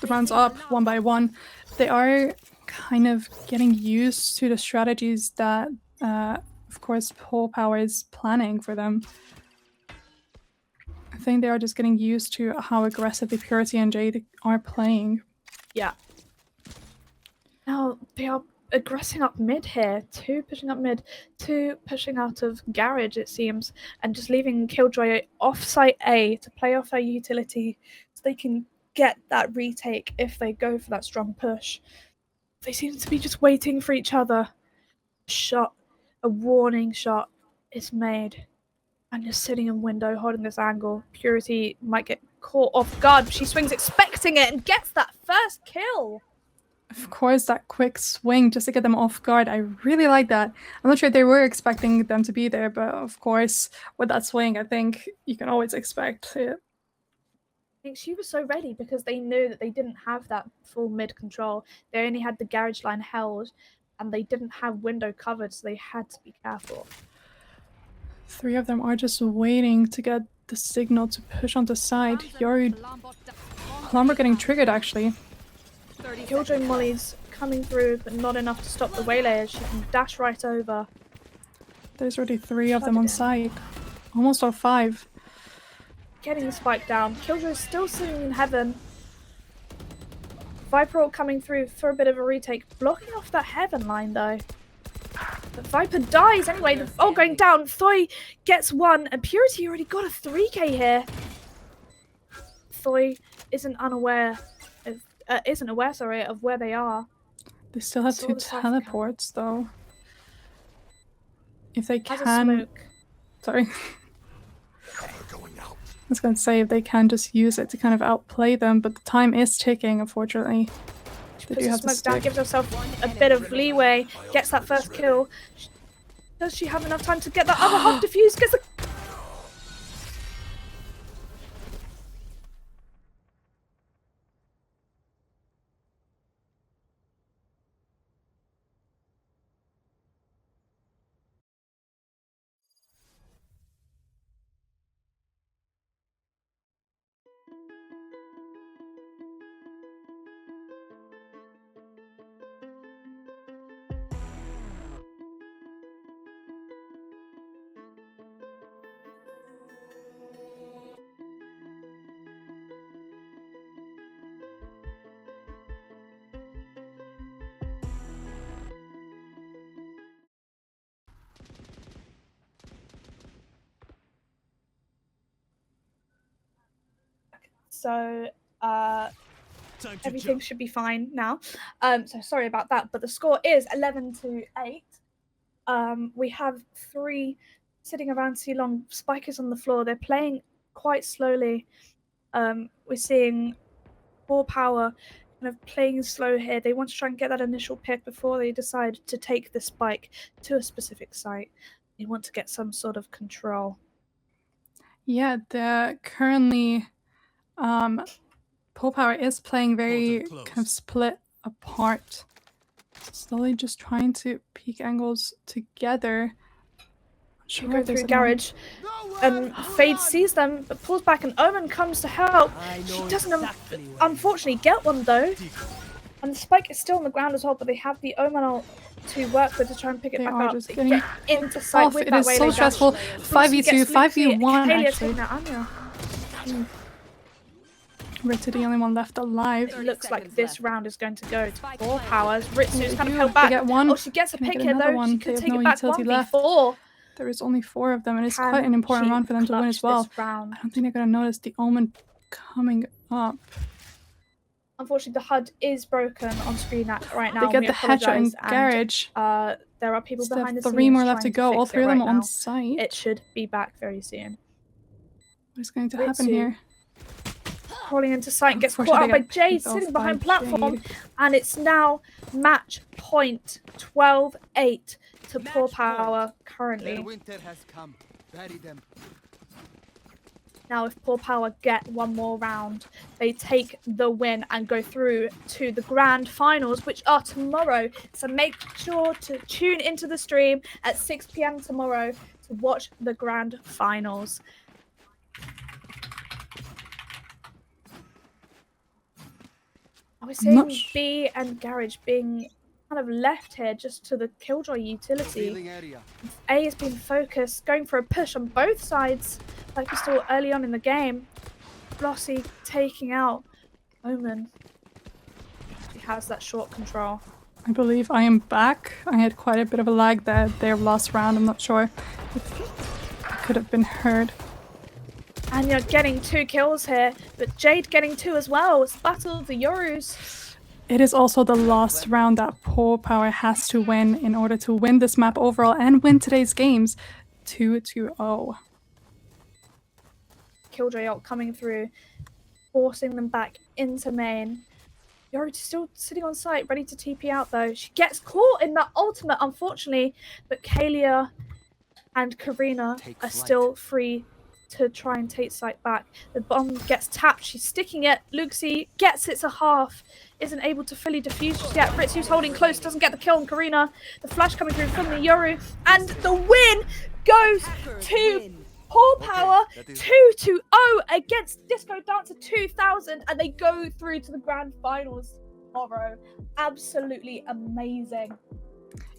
rounds up one by one, they are kind of getting used to the strategies that, of course, PawPower is planning for them. I think they are just getting used to how aggressively Purity and Jade are playing. Yeah. Now they are aggressing up mid here. 2 pushing up mid, 2 pushing out of garage, it seems, and just leaving Killjoy off site A to play off her utility so they can get that retake if they go for that strong push. They seem to be just waiting for each other. Shot, a warning shot is made. And just sitting in window, holding this angle. Purity might get caught off guard. She swings expecting it and gets that first kill. Of course, that quick swing just to get them off guard. I really like that. I'm not sure they were expecting them to be there, but of course, with that swing, I think you can always expect it. I think she was so ready because they knew that they didn't have that full mid control. They only had the garage line held and they didn't have window covered, so they had to be careful. 3 of them are just waiting to get the signal to push on the side. Yoru Plumber getting triggered actually. Killjoy Molly's coming through, but not enough to stop the waylayers. She can dash right over. There's already 3 of them on site. Almost all 5. Getting the spike down. Killjoy's still sitting in heaven. Viper coming through for a bit of a retake. Blocking off that heaven line though. But Viper dies anyway. The ult going down. Thoy gets one, and Purity already got a 3k here. Thoy isn't aware of where they are. They still have Saw 2 the Cypher teleports though. If they Has a can, smoke. sorry. I was going to say if they can just use it to kind of outplay them, but the time is ticking, unfortunately. They Puts do the have to smoke down, stick. gives herself a bit of leeway, gets that first kill. Does she have enough time to get that other half defused? Gets the... So, everything should be fine now. So sorry about that, but the score is 11-8. We have 3 sitting around too long. Spike is on the floor. They're playing quite slowly. We're seeing PawPower kind of playing slow here. They want to try and get that initial pick before they decide to take the spike to a specific site. They want to get some sort of control. Yeah, they're currently PawPower is playing very kind of split apart. Slowly just trying to peek angles together. She goes through garage, and Fade sees them, but pulls back, and Omen comes to help. She doesn't unfortunately get one though, and the spike is still on the ground as well. But they have the Omen to work with to try and pick it back up. Just they getting get into sight off. with It that is way. so stressful. 5v2, 5v1 actually. Ritsu the only one left alive. It looks like this round is going to go to PawPower. Ritsu's kind of held back. Get one. Oh, she gets a Can pick get here though. one. She could They take have it no back utility left. 1v4. There is only 4 of them, and it's quite an important round for them to win as well. I don't think they're going to notice the Omen coming up. Unfortunately, the HUD is broken on screen right now. They get the headshot in garage. There are people behind the scenes. 3 more left to go. All 3 of them are on site. It should be back very soon. What is going to happen here? Crawling into sight, gets caught out by Jade, sitting behind platform, and it's now match point 12-8 to PawPower currently. Now, if PawPower get one more round, they take the win and go through to the grand finals, which are tomorrow. So make sure to tune into the stream at 6 p.m. tomorrow to watch the grand finals. I was seeing B and Garage being kind of left here just to the Killjoy utility. A has been focused, going for a push on both sides, like we saw early on in the game. Flossie taking out Omen. He has that short control. I believe I am back. I had quite a bit of a lag there. Their last round. I'm not sure if it could have been heard. And you're getting 2 kills here, but Jade getting 2 as well. It's Battle of the Yorus. It is also the last round that PawPower has to win in order to win this map overall and win today's games 2-0. Killjoy ult coming through, forcing them back into main. Yoru still sitting on site, ready to TP out though. She gets caught in that ultimate, unfortunately, but Kalia and Karina are still free to try and take sight back. The bomb gets tapped. She's sticking it. Luxie gets it to half. Isn't able to fully defuse just yet. Ritsu's holding close. Doesn't get the kill on Karina. The flash coming through from the Yoru. And the win goes to PawPower 2-0 against Discodance2000. And they go through to the grand finals tomorrow. Absolutely amazing.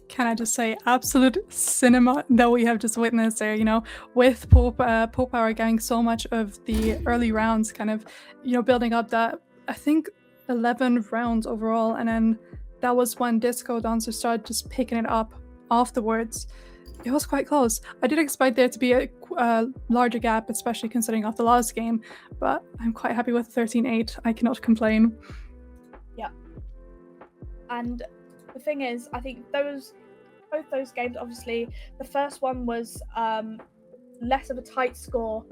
Can I just say, absolute cinema that we have just witnessed there, you know, with PawPower getting so much of the early rounds, kind of, you know, building up that, I think, 11 rounds overall, and then that was when Discodance started just picking it up afterwards, it was quite close. I did expect there to be a larger gap, especially considering of the last game, but I'm quite happy with 13-8. I cannot complain. Yeah. And the thing is, I think both those games, obviously, the first one was less of a tight score,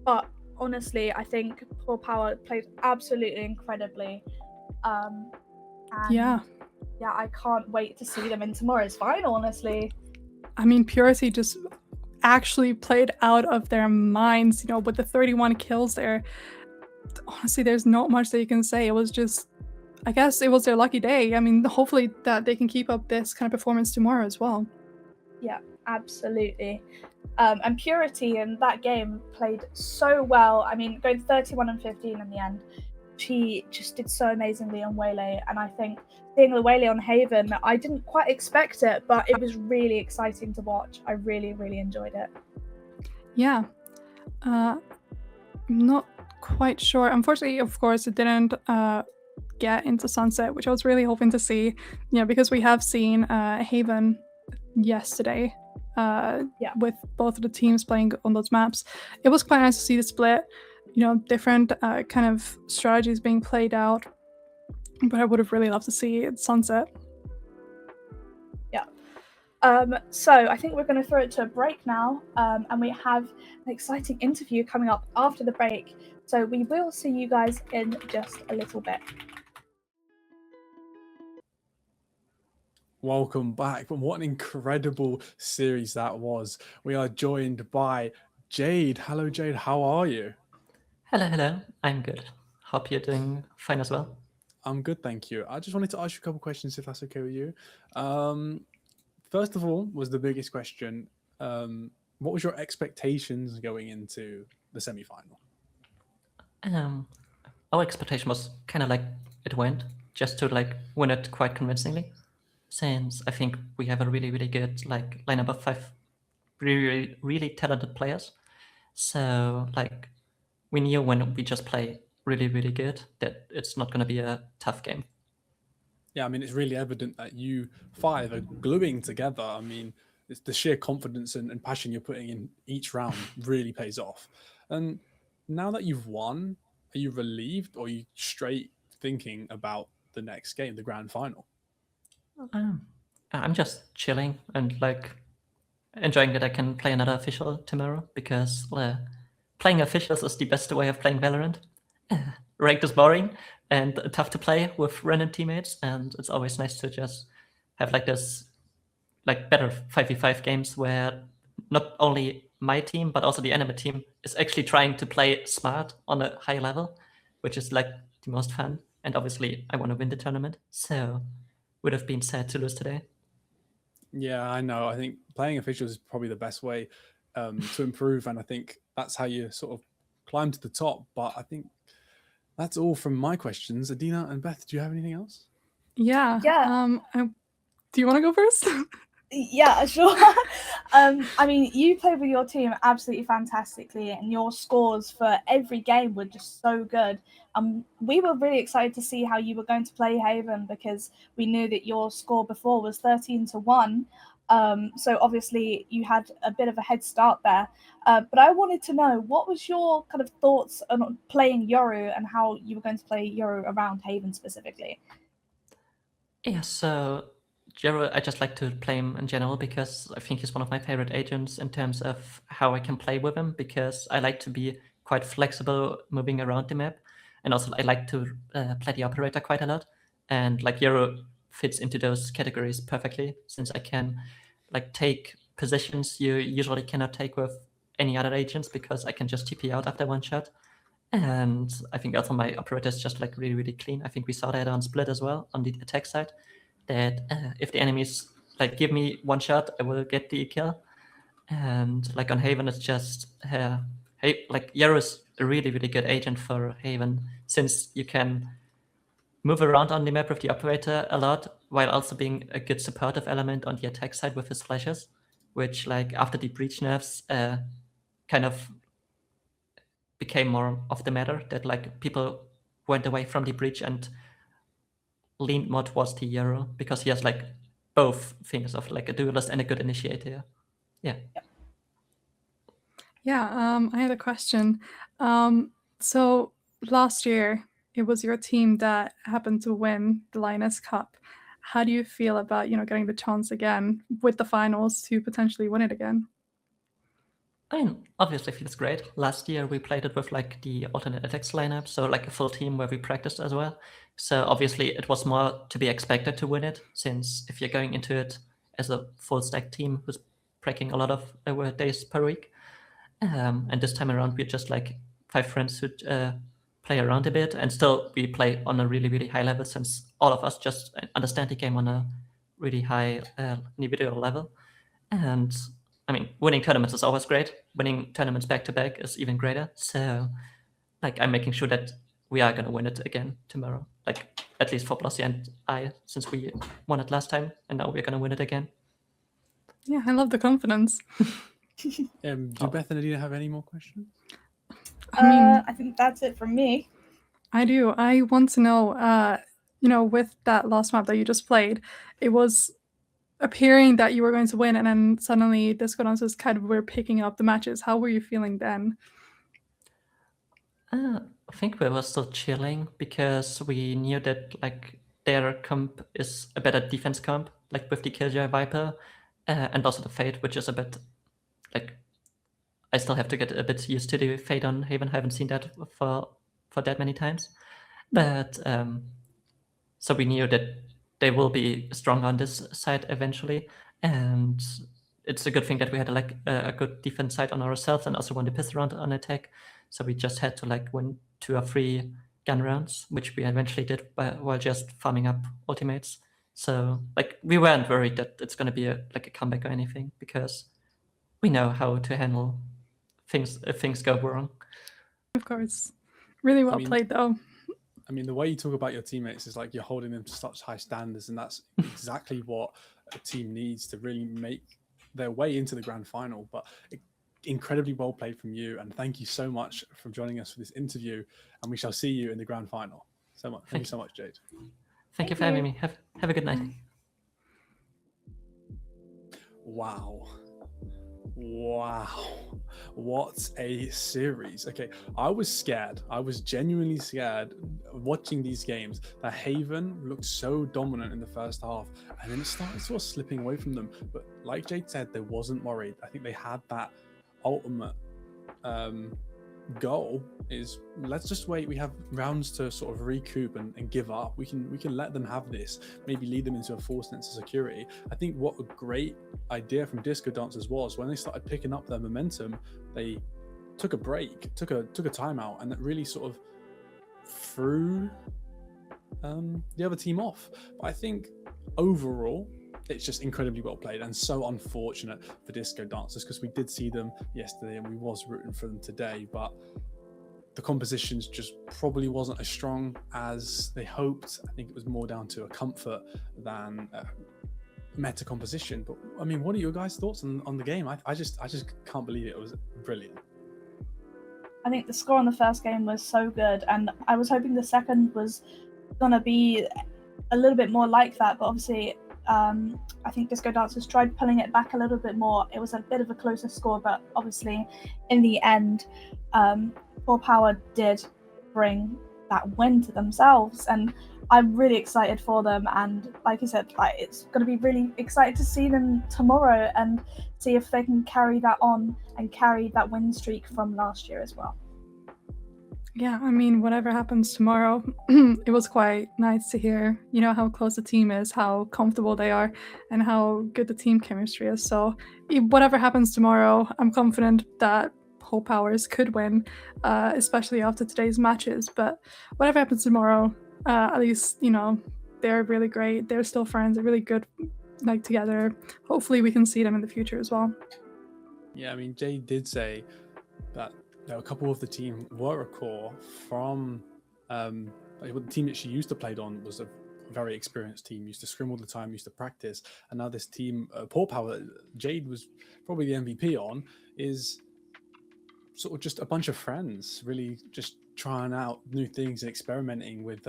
but honestly, I think PawPower played absolutely incredibly. And Yeah, I can't wait to see them in tomorrow's final, honestly. I mean, Purity just actually played out of their minds, with the 31 kills there. Honestly, there's not much that you can say. It was just, I guess it was their lucky day. I mean, hopefully that they can keep up this kind of performance tomorrow as well. Yeah, absolutely. And Purity in that game played so well. I mean, going 31-15 in the end, she just did so amazingly on Waylay. And I think seeing the Waylay on Haven, I didn't quite expect it, but it was really exciting to watch. I really, really enjoyed it. Yeah. I'm not quite sure. Unfortunately, of course, it didn't get into Sunset, which I was really hoping to see, because we have seen Haven yesterday with both of the teams playing on those maps. It was quite nice to see the split, different kind of strategies being played out, but I would have really loved to see it Sunset. Yeah. So I think we're going to throw it to a break now, and we have an exciting interview coming up after the break, so we will see you guys in just a little bit. Welcome back. What an incredible series that was. We are joined by Jade. Hello, Jade. How are you? Hello. I'm good. Hope you're doing fine as well. I'm good, thank you. I just wanted to ask you a couple questions, if that's okay with you. First of all, was the biggest question. What was your expectations going into the semi-final? Our expectation was kind of like it went, just to win it quite convincingly. Since I think we have a really, really good lineup of 5 really, really talented players. So we knew when we just play really, really good that it's not going to be a tough game. Yeah, I mean, it's really evident that you 5 are gluing together. I mean, it's the sheer confidence and passion you're putting in each round really pays off. And now that you've won, are you relieved or are you straight thinking about the next game, the grand final? I'm just chilling and enjoying that I can play another official tomorrow, because playing officials is the best way of playing Valorant. Ranked is boring and tough to play with random teammates, and it's always nice to just have this better 5v5 games where not only my team but also the enemy team is actually trying to play smart on a high level, which is the most fun. And obviously I want to win the tournament, so would have been sad to lose today. Yeah, I know. I think playing officials is probably the best way to improve, and I think that's how you sort of climb to the top. But I think that's all from my questions. Adina and Beth, do you have anything else? Yeah. Do you want to go first? Yeah, sure. I mean, you played with your team absolutely fantastically, and your scores for every game were just so good. We were really excited to see how you were going to play Haven, because we knew that your score before was 13-1. So obviously you had a bit of a head start there. But I wanted to know, what was your kind of thoughts on playing Yoru and how you were going to play Yoru around Haven specifically? Yeah, so Jero, I just like to play him in general because I think he's one of my favorite agents in terms of how I can play with him, because I like to be quite flexible moving around the map. And also I like to play the operator quite a lot. And Jero fits into those categories perfectly, since I can take positions you usually cannot take with any other agents, because I can just TP out after one shot. And I think also my operator is just really, really clean. I think we saw that on Split as well on the attack side, that if the enemies give me one shot, I will get the kill. And on Haven, it's just Yaro is a really, really good agent for Haven, since you can move around on the map with the operator a lot, while also being a good supportive element on the attack side with his flashes, which after the breach nerfs kind of became more of the matter, that people went away from the breach and leaned more towards the Euro, because he has both things of like a duelist and a good initiator. Yeah. Yeah, I had a question. So last year, it was your team that happened to win the Lioness Cup. How do you feel about, getting the chance again with the finals to potentially win it again? I mean, obviously feels great. Last year we played it with like the alternate attacks lineup, so like a full team where we practiced as well. So obviously it was more to be expected to win it, since if you're going into it as a full stack team who's pracking a lot of days per week, and this time around we're just like 5 friends who play around a bit, and still we play on a really, really high level, since all of us just understand the game on a really high individual level. And I mean, winning tournaments is always great. Winning tournaments back to back is even greater. So, like, I'm making sure that we are gonna win it again tomorrow. Like, at least for Blossie and I, since we won it last time, and now we're gonna win it again. Yeah, I love the confidence. Do Beth and Adina have any more questions? I mean, I think that's it from me. I do. I want to know, with that last map that you just played, it was appearing that you were going to win, and then suddenly Discodance kind of were picking up the matches. How were you feeling then? I think we were still chilling because we knew that like their comp is a better defense comp, like with the Killjoy Viper, and also the Fade, which is a bit like I still have to get a bit used to the Fade on Haven. I haven't seen that for that many times, but so we knew that they will be strong on this side eventually, and it's a good thing that we had like a good defense side on ourselves and also won the piss round on attack. So we just had to like win 2 or 3 gun rounds, which we eventually did while just farming up ultimates. So like we weren't worried that it's going to be like a comeback or anything, because we know how to handle things if things go wrong. Of course. Really well played, though. I mean, the way you talk about your teammates is like you're holding them to such high standards, and that's exactly what a team needs to really make their way into the grand final. But incredibly well played from you, and thank you so much for joining us for this interview, and we shall see you in the grand final. Thank you so much, Jade. Thank you for having me. Have a good night. Wow, what a series. Okay, I was scared. I was genuinely scared watching these games that Haven looked so dominant in the first half, and then it started sort of slipping away from them. But like Jade said, they wasn't worried. I think they had that ultimate goal is, let's just wait. We have rounds to sort of recoup and give up. We can let them have this, maybe lead them into a false sense of security. I think what a great idea from Discodancers was when they started picking up their momentum, they took a break, took a timeout, and that really sort of threw the other team off. But I think overall it's just incredibly well played, and so unfortunate for Discodancers because we did see them yesterday and we was rooting for them today, but the compositions just probably wasn't as strong as they hoped. I think it was more down to a comfort than meta composition. But I mean, what are your guys' thoughts on the game? I just can't believe it. It was brilliant. I think the score on the first game was so good, and I was hoping the second was gonna be a little bit more like that, but obviously I think Discodancers tried pulling it back a little bit more. It was a bit of a closer score, but obviously in the end PawPower did bring that win to themselves, and I'm really excited for them. And like you said, it's going to be really exciting to see them tomorrow and see if they can carry that on and carry that win streak from last year as well. Yeah, I mean, whatever happens tomorrow, it was quite nice to hear, how close the team is, how comfortable they are, and how good the team chemistry is. So whatever happens tomorrow, I'm confident that PawPowers could win, especially after today's matches. But whatever happens tomorrow, at least, they're really great. They're still friends. They're really good, together. Hopefully we can see them in the future as well. Yeah, I mean, Jay did say that a couple of the team were a core from the team that she used to play on was a very experienced team, used to scrim all the time, used to practice, and now this team, PawPower, Jade was probably the MVP on, is sort of just a bunch of friends, really just trying out new things and experimenting with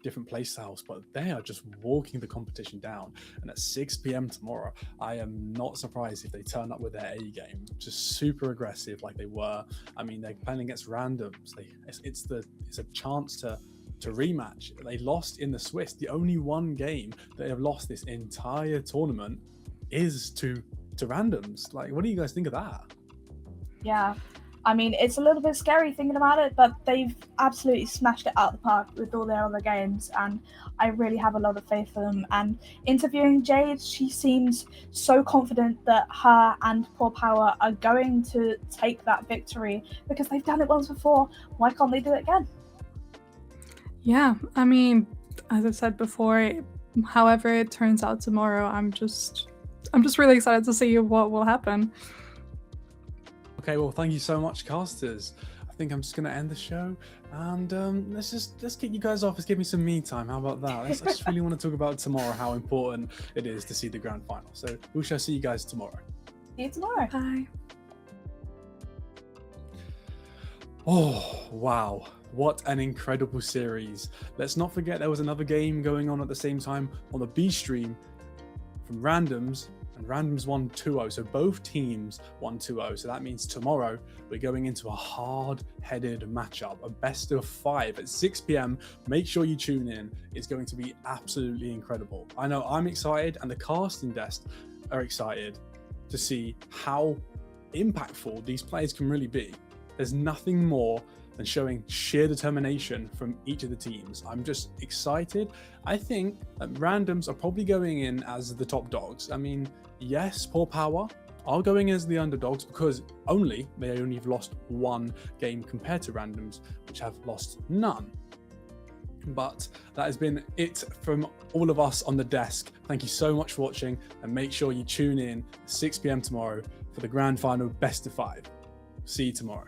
different play styles, but they are just walking the competition down. And at 6 p.m. tomorrow, I am not surprised if they turn up with their A game, just super aggressive like they were. I mean, they're playing against randoms. It's a chance to rematch. They lost in the Swiss. The only one game they have lost this entire tournament is to randoms. Like, what do you guys think of that? Yeah, I mean, it's a little bit scary thinking about it, but they've absolutely smashed it out of the park with all their other games, and I really have a lot of faith for them. And interviewing Jade, she seems so confident that her and PawPower are going to take that victory because they've done it once before. Why can't they do it again? Yeah, I mean, as I said before, however it turns out tomorrow, I'm just really excited to see what will happen. Okay, well, thank you so much, casters. I think I'm just going to end the show, and let's get you guys off. Let's give me some me time. How about that? I just really want to talk about tomorrow, how important it is to see the grand final. So we shall see you guys tomorrow. See you tomorrow. Bye. Oh, wow. What an incredible series. Let's not forget there was another game going on at the same time on the B stream from Randoms, and Randoms won 2-0. So both teams won 2-0. So that means tomorrow we're going into a hard-headed matchup, a best of 5 at 6 p.m. Make sure you tune in. It's going to be absolutely incredible. I know I'm excited, and the casting desk are excited to see how impactful these players can really be. There's nothing more than showing sheer determination from each of the teams. I'm just excited. I think that Randoms are probably going in as the top dogs. I mean, yes, PawPower are going as the underdogs because they only have lost one game compared to Randoms, which have lost none. But that has been it from all of us on the desk. Thank you so much for watching, and make sure you tune in at 6 p.m. tomorrow for the grand final best of 5. See you tomorrow.